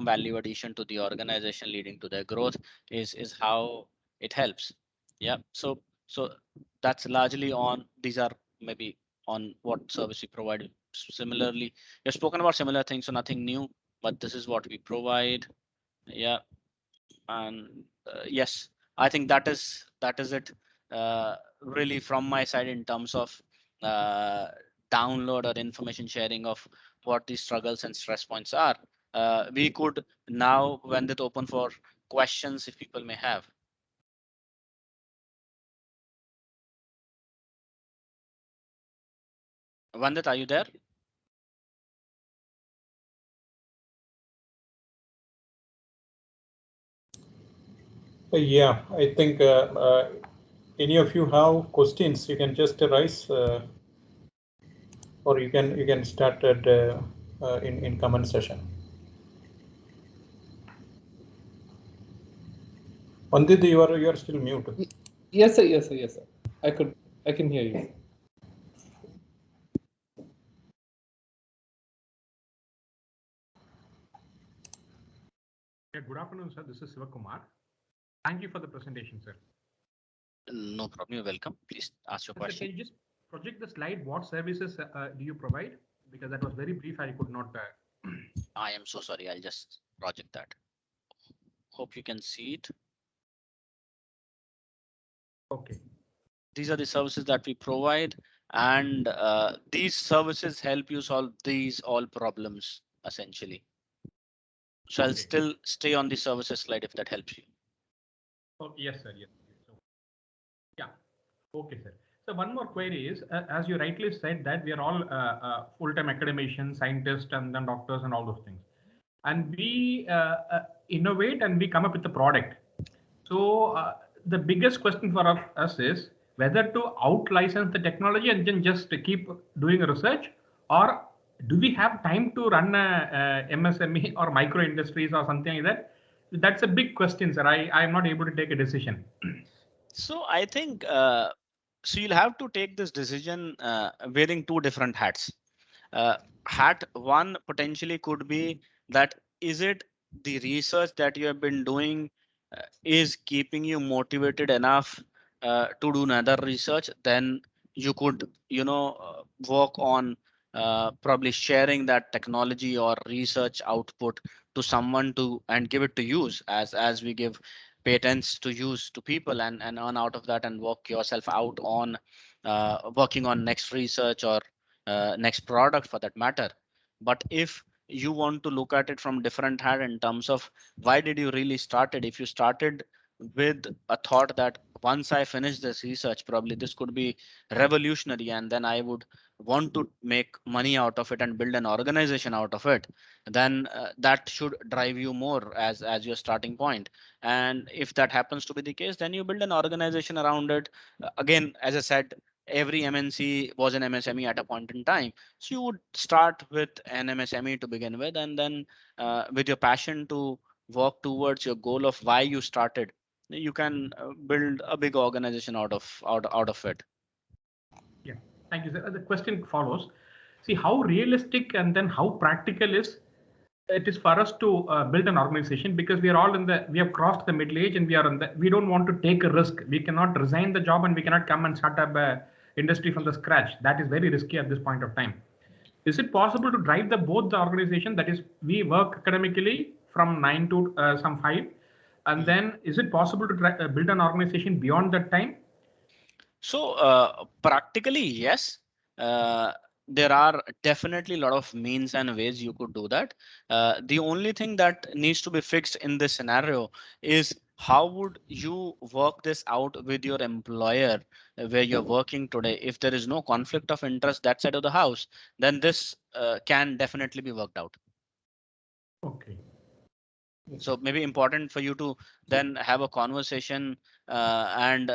value addition to the organization, leading to their growth, is how it helps. Yeah. So that's largely on, these are maybe on what service we provide. Similarly, we've spoken about similar things, so nothing new, but this is what we provide. Yeah. And yes, I think that is it really from my side in terms of uh, download or information sharing of what the struggles and stress points are. We could now when it open for questions if people may have. Vandit, are you there? Yeah, I think any of you have questions, you can just raise, or you can start at in comment session. Pandit, you are still mute. Yes, sir. Yes, sir. Yes, sir. I can hear you. Yeah, good afternoon, sir. This is Sivakumar. Thank you for the presentation, sir. No problem. You're welcome. Please ask your Sir, question. can you just project the slide? What services do you provide? Because that was very brief. I could not. I am so sorry. I'll just project that. Hope you can see it. Okay. These are the services that we provide, and these services help you solve these all problems essentially. So I'll still stay on the services slide if that helps you. Oh, yes, sir. Yes. So, yeah. Okay, sir. So one more query is, as you rightly said, that we are all full-time academicians, scientists, and then doctors, and all those things. And we innovate and we come up with a product. So the biggest question for us is whether to out-license the technology and then just keep doing research, or do we have time to run a MSME or micro industries or something like that? That's a big question, sir. I am not able to take a decision. So I think so you'll have to take this decision wearing two different hats. Hat one potentially could be that is it the research that you have been doing is keeping you motivated enough to do another research, then you could work on probably sharing that technology or research output to someone to and give it to use as we give patents to use to people and earn out of that and work yourself out on working on next research or next product for that matter. But if you want to look at it from different hand in terms of why did you really started, if you started with a thought that once I finish this research, probably this could be revolutionary and then I would want to make money out of it and build an organization out of it, then that should drive you more as your starting point. And if that happens to be the case, then you build an organization around it. Again, as I said, every MNC was an MSME at a point in time. So you would start with an MSME to begin with, and then with your passion to work towards your goal of why you started, you can build a big organization out of it. Yeah, thank you, sir. The question follows. See how realistic and then how practical is it is for us to build an organization, because we are all we have crossed the middle age and we don't want to take a risk. We cannot resign the job and we cannot come and start up a industry from the scratch. That is very risky at this point of time. Is it possible to drive both the organization, that is we work academically from 9 to some 5, and then is it possible to build an organization beyond that time? So practically, yes. There are definitely a lot of means and ways you could do that. The only thing that needs to be fixed in this scenario is how would you work this out with your employer where you're working today. If there is no conflict of interest that side of the house, then this can definitely be worked out. Okay. So maybe important for you to then have a conversation and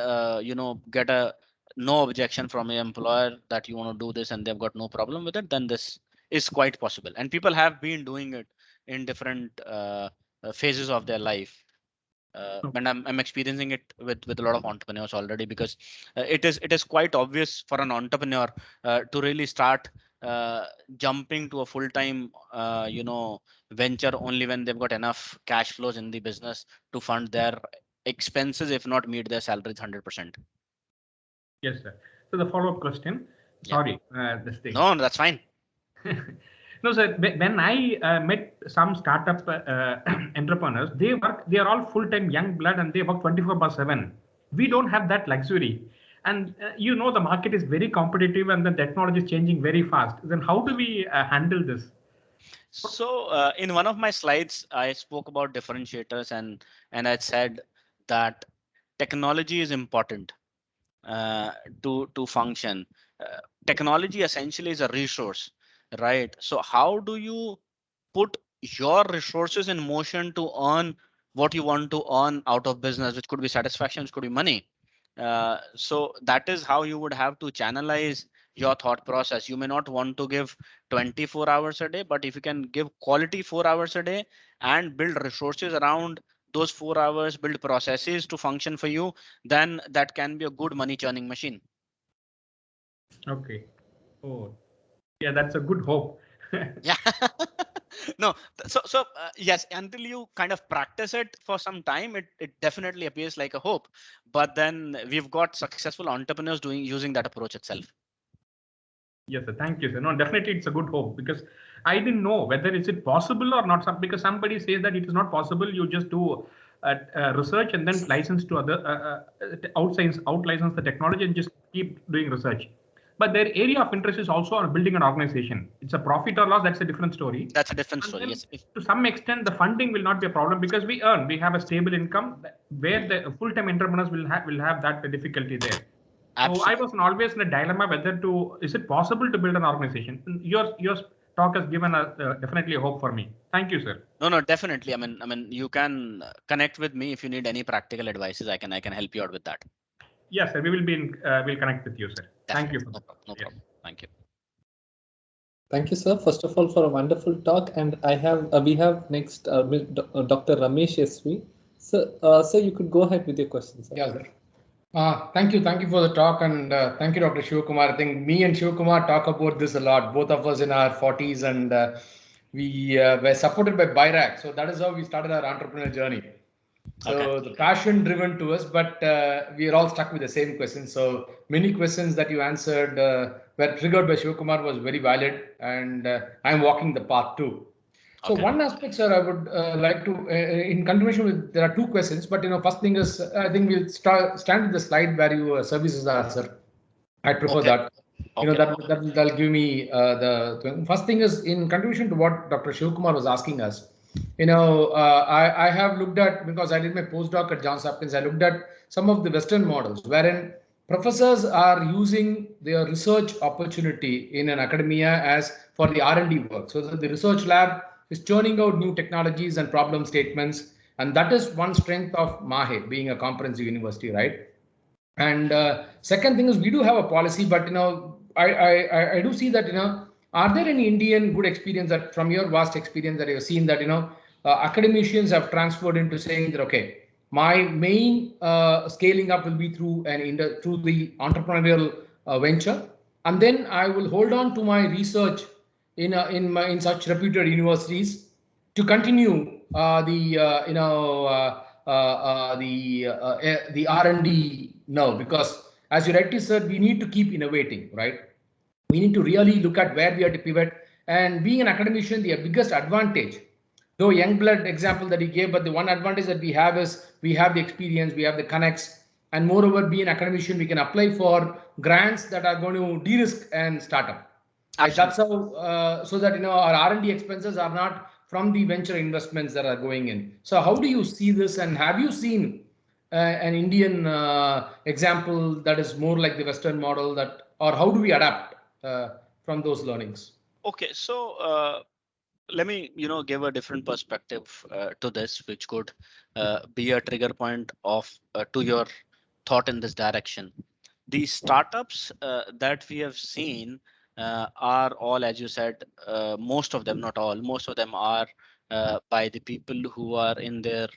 get a no objection from your employer that you want to do this and they've got no problem with it, then this is quite possible. And people have been doing it in different phases of their life. And I'm experiencing it with a lot of entrepreneurs already, because it is quite obvious for an entrepreneur to really start jumping to a full-time venture only when they've got enough cash flows in the business to fund their expenses, if not meet their salaries 100%. Yes, sir. So the follow-up question. Yeah. Sorry, this thing. No, that's fine. No, sir. When I met some startup entrepreneurs, they are all full-time young blood and they work 24/7. We don't have that luxury, and the market is very competitive and the technology is changing very fast. Then how do we handle this? So in one of my slides, I spoke about differentiators and I said that technology is important to function. Technology essentially is a resource, right? So how do you put your resources in motion to earn what you want to earn out of business, which could be satisfaction, which could be money. So that is how you would have to channelize your thought process. You may not want to give 24 hours a day, but if you can give quality 4 hours a day and build resources around those 4 hours, build processes to function for you, then that can be a good money churning machine. Okay. Oh, yeah, that's a good hope. Yeah. No, yes, until you kind of practice it for some time, it definitely appears like a hope. But then we've got successful entrepreneurs using that approach itself. Yes, sir. Thank you, sir. No, definitely it's a good hope, because I didn't know whether is it possible or not. Because somebody says that it is not possible. You just do research and then license to other out license the technology and just keep doing research. But their area of interest is also on building an organization. It's a profit or loss. That's a different story. That's a different And story. then, Yes. to some extent, the funding will not be a problem because we have a stable income, where the full-time entrepreneurs will have that difficulty there. Absolutely. So I was always in a dilemma whether is it possible to build an organization? Your talk has given definitely a hope for me. Thank you, sir. No, definitely. I mean, you can connect with me if you need any practical advices. I can help you out with that. Yes, sir. We will we'll connect with you, sir. Definitely. Thank you. No problem. Thank you. Thank you, sir. First of all, for a wonderful talk, and we have next Dr. Ramesh Esvi. So you could go ahead with your questions. Sir. Yeah, sir. Thank you for the talk, and thank you, Dr. Shivakumar. I think me and Shivakumar talk about this a lot. Both of us in our 40s, and we were supported by BIRAC. So that is how we started our entrepreneurial journey. So the passion driven to us, but we are all stuck with the same questions. So many questions that you answered were triggered by Shivakumar was very valid, and I'm walking the path too. So one aspect, sir, I would like to, in continuation with, there are two questions, but first thing is, I think we'll stand with the slide where your services are, sir. I prefer that. That'll give me the first thing is in continuation to what Dr. Shivakumar was asking us. I have looked at, because I did my postdoc at Johns Hopkins, I looked at some of the Western models wherein professors are using their research opportunity in an academia as for the R&D work. So the research lab is churning out new technologies and problem statements. And that is one strength of MAHE, being a comprehensive university, right? And second thing is we do have a policy, but I do see that are there any Indian good experience that from your vast experience that you've seen that academicians have transferred into saying that okay, my main scaling up will be through through the entrepreneurial venture, and then I will hold on to my research in such reputed universities to continue the R&D now, because as you rightly said, we need to keep innovating, right? We need to really look at where we are to pivot. And being an academician, the biggest advantage, though Youngblood example that he gave, but the one advantage that we have is we have the experience, we have the connects, and moreover, being an academician, we can apply for grants that are going to de-risk and startup. Right? That's how, so that our R&D expenses are not from the venture investments that are going in. So how do you see this, and have you seen an Indian example that is more like the Western model, that, or how do we adapt from those learnings? Okay, so let me give a different perspective to this, which could be a trigger point of to your thought in this direction. The startups that we have seen are all, as you said, most of them, not all, most of them are by the people who are in their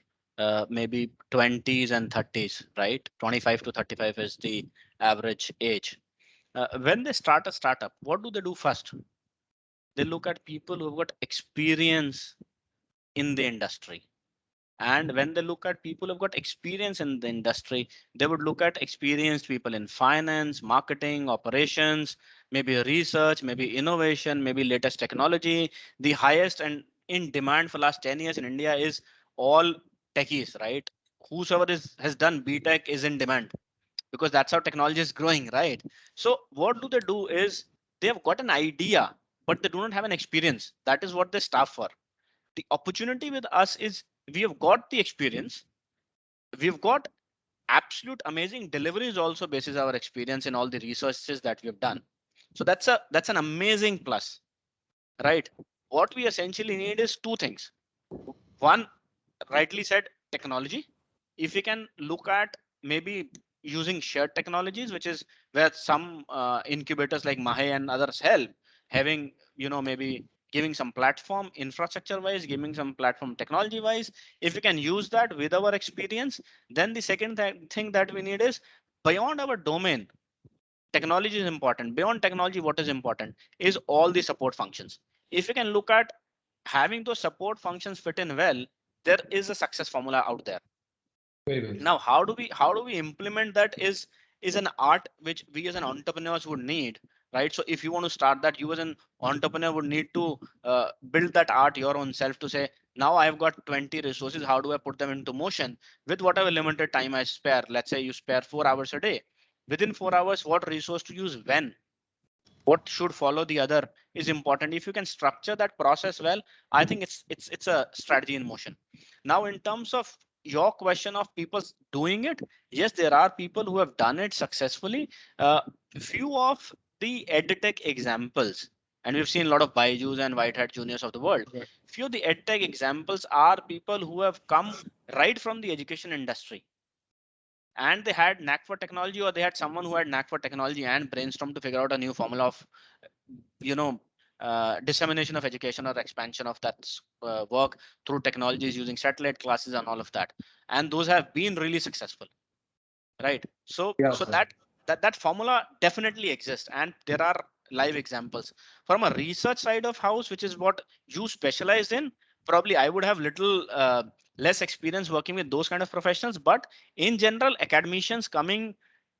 maybe 20s and 30s, right? 25 to 35 is the average age. When they start a startup, what do they do first? They look at people who've got experience in the industry. And when they look at people who've got experience in the industry, they would look at experienced people in finance, marketing, operations, maybe research, maybe innovation, maybe latest technology. The highest and in demand for last 10 years in India is all techies, right? Whosoever has done BTech is in demand, because that's how technology is growing, right? So what do they do is they have got an idea, but they do not have an experience. That is what they staff for. The opportunity with us is we have got the experience. We've got absolute amazing deliveries also basis our experience in all the researches that we have done. So that's an amazing plus, right? What we essentially need is two things. One, rightly said, technology. If we can look at maybe using shared technologies, which is where some incubators like Mahe and others help, having, maybe giving some platform infrastructure wise, giving some platform technology wise. If we can use that with our experience, then the second thing that we need is beyond our domain. Technology is important. Beyond technology, what is important is all the support functions. If you can look at having those support functions fit in well, there is a success formula out there. Very well. Now, how do we implement that is an art which we as an entrepreneurs would need, right? So if you want to start that, you as an entrepreneur would need to build that art your own self to say, now I've got 20 resources. How do I put them into motion with whatever limited time I spare? Let's say you spare 4 hours a day. Within 4 hours, what resource to use when? What should follow the other is important. If you can structure that process well, I think it's a strategy in motion. Now, in terms of your question of people doing it, yes, there are people who have done it successfully. Few of the edtech examples, and we've seen a lot of Byju's and White Hat Juniors of the world. Right. Few of the edtech examples are people who have come right from the education industry, and they had knack for technology, or they had someone who had knack for technology and brainstormed to figure out a new formula of, dissemination of education or expansion of that work through technologies using satellite classes and all of that. And those have been really successful, right? So, Yeah, so sir. that formula definitely exists, and there are live examples. From a research side of house, which is what you specialize in, probably I would have little less experience working with those kind of professionals, but in general, academicians coming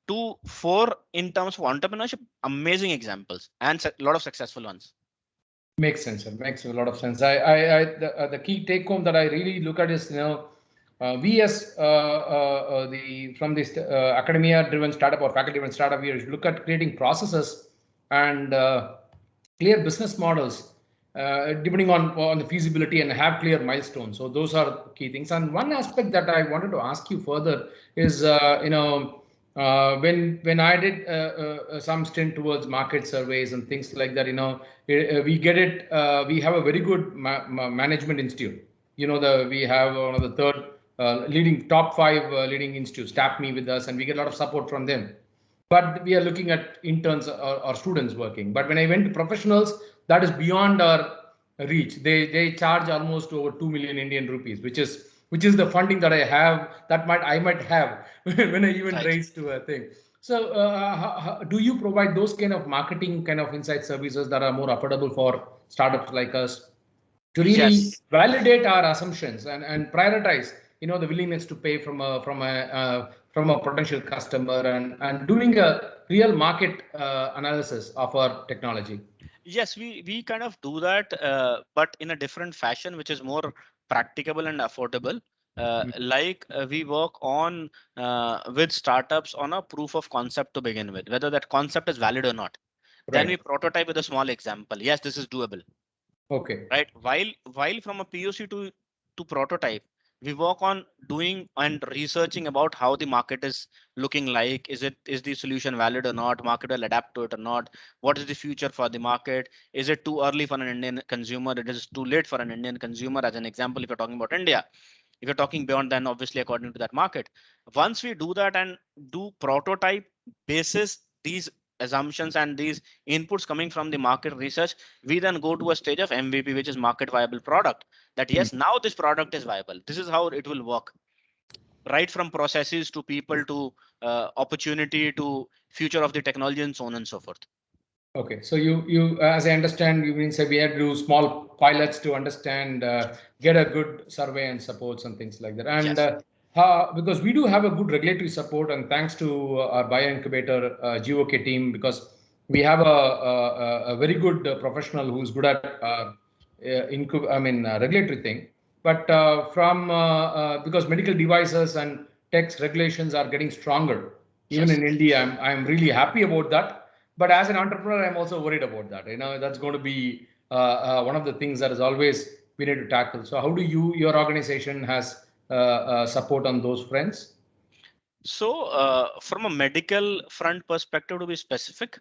to fore in terms of entrepreneurship, amazing examples and a lot of successful ones. Makes sense, sir. Makes a lot of sense. The key take home that I really look at is, we as from this academia driven startup or faculty driven startup, we look at creating processes and clear business models depending on the feasibility, and have clear milestones. So those are key things. And one aspect that I wanted to ask you further is, when I did some stint towards market surveys and things like that, we get it. We have a very good management institute. We have one of the third top 5 leading institutes tap me with us, and we get a lot of support from them. But we are looking at interns or students working. But when I went to professionals, that is beyond our reach. They charge almost over 2 million Indian rupees, which is the funding that I have, that I might have when I even raise to a thing. So do you provide those kind of marketing kind of insight services that are more affordable for startups like us to really validate our assumptions and prioritize, the willingness to pay from a potential customer, and doing a real market analysis of our technology? Yes, we kind of do that, but in a different fashion, which is more practicable and affordable. We work on with startups on a proof of concept to begin with, whether that concept is valid or not. Right. Then we prototype with a small example. Yes, this is doable. Okay. Right. While from a POC to prototype, we work on doing and researching about how the market is looking like. Is the solution valid or not? Market will adapt to it or not? What is the future for the market? Is it too early for an Indian consumer? It is too late for an Indian consumer. As an example, if you're talking about India, if you're talking beyond, then obviously according to that market. Once we do that and do prototype basis these assumptions and these inputs coming from the market research, we then go to a stage of MVP, which is market viable product. That yes, now this product is viable. This is how it will work. Right from processes to people to opportunity to future of the technology and so on and so forth. Okay, so you as I understand, you mean say we had to do small pilots to understand, get a good survey and supports and things like that. And Yes. Because we do have a good regulatory support, and thanks to our bioincubator GOK team, because we have a very good professional who's good at regulatory thing. But because medical devices and tech regulations are getting stronger, even in India, I'm really happy about that. But as an entrepreneur, I'm also worried about that. That's going to be one of the things that is always we need to tackle. So how do your organization has support on those fronts? So from a medical front perspective, to be specific,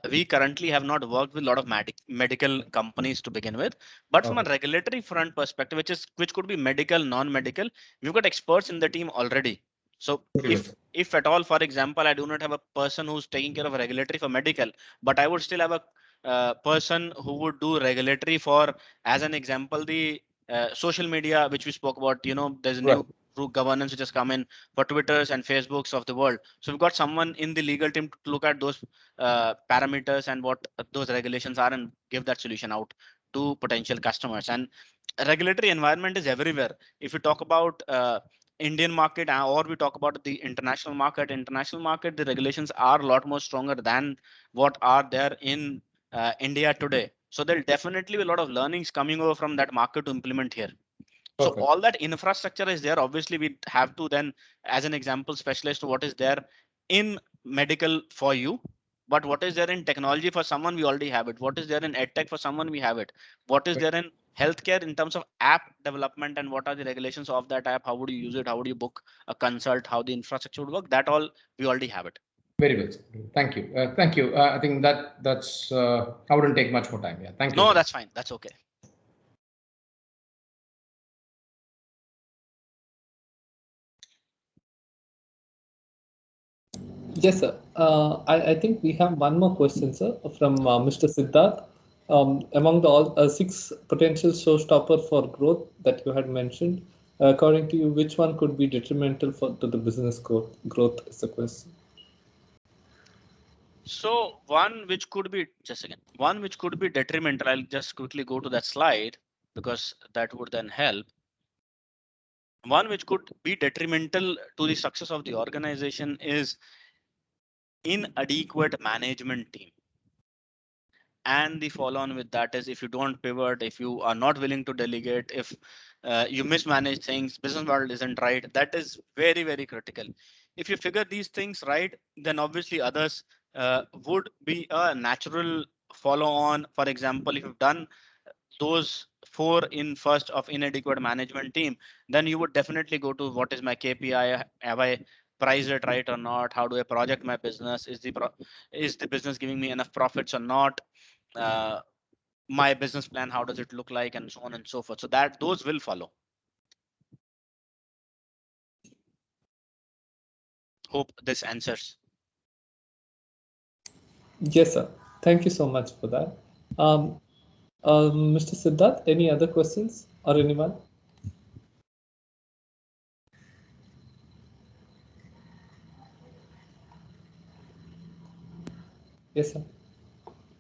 we currently have not worked with a lot of medical companies to begin with, but from a regulatory front perspective, which could be medical, non-medical, we've got experts in the team already. So if at all, for example, I do not have a person who's taking care of regulatory for medical, but I would still have a person who would do regulatory for, as an example, the social media, which we spoke about. There's a new governance which has come in for Twitters and Facebooks of the world. So we've got someone in the legal team to look at those parameters and what those regulations are and give that solution out to potential customers. And regulatory environment is everywhere. If you talk about Indian market or we talk about the international market, the regulations are a lot more stronger than what are there in India today. So there'll definitely be a lot of learnings coming over from that market to implement here. So all that infrastructure is there. Obviously, we have to then, as an example, specialize to what is there in medical for you. But what is there in technology for someone, we already have it. What is there in edtech for someone, we have it. What is there in healthcare in terms of app development and what are the regulations of that app? How would you use it? How would you book a consult? How the infrastructure would work? That all we already have it. Very well. Thank you. Thank you. I think that's I wouldn't take much more time. Yeah. Thank you. No, that's fine. That's okay. Yes, sir. I think we have one more question, sir, from Mr. Siddharth. Among the all 6 potential showstopper for growth that you had mentioned, according to you, which one could be detrimental to the business growth is the question. So one which could be detrimental. I'll just quickly go to that slide because that would then help. One which could be detrimental to the success of the organization is inadequate management team. And the follow on with that is if you don't pivot, if you are not willing to delegate, if you mismanage things, business model isn't right, that is very, very critical. If you figure these things right, then obviously others would be a natural follow on. For example, if you've done those 4 in first of inadequate management team, then you would definitely go to what is my KPI? Have I priced it right or not? How do I project my business? Is the business giving me enough profits or not? My business plan, how does it look like, and so on and so forth. So that those will follow. Hope this answers. Yes, sir. Thank you so much for that. Mr. Siddharth, any other questions or anyone? Yes, sir.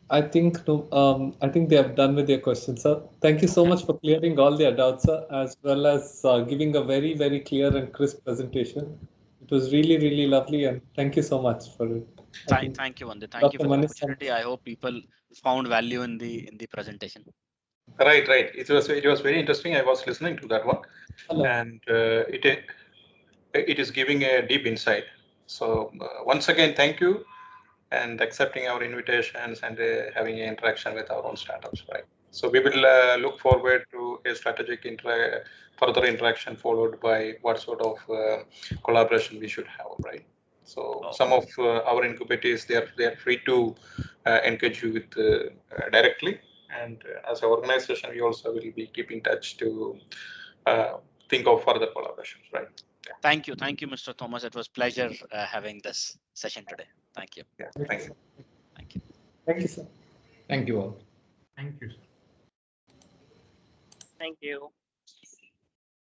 I think they have done with their questions, sir. Thank you so much for clearing all their doubts, sir, as well as giving a very, very clear and crisp presentation. It was really, really lovely, and thank you so much for it. Thank you, Vandit. Thank you for the opportunity. I hope people found value in the presentation. Right. It was very interesting. I was listening to that one. Hello. And it is giving a deep insight. So once again, thank you, and accepting our invitations and having an interaction with our own startups. Right. So we will look forward to a strategic further interaction followed by what sort of collaboration we should have. Right. So some of our incubators, they are free to engage you with directly. And as an organization, we also will be keeping touch to think of further collaborations, right? Yeah. Thank you, Mr. Thomas. It was a pleasure having this session today. Thank you. Yeah, thank you. Thank you. Thank you, sir. Thank you all. Thank you, sir. Thank you.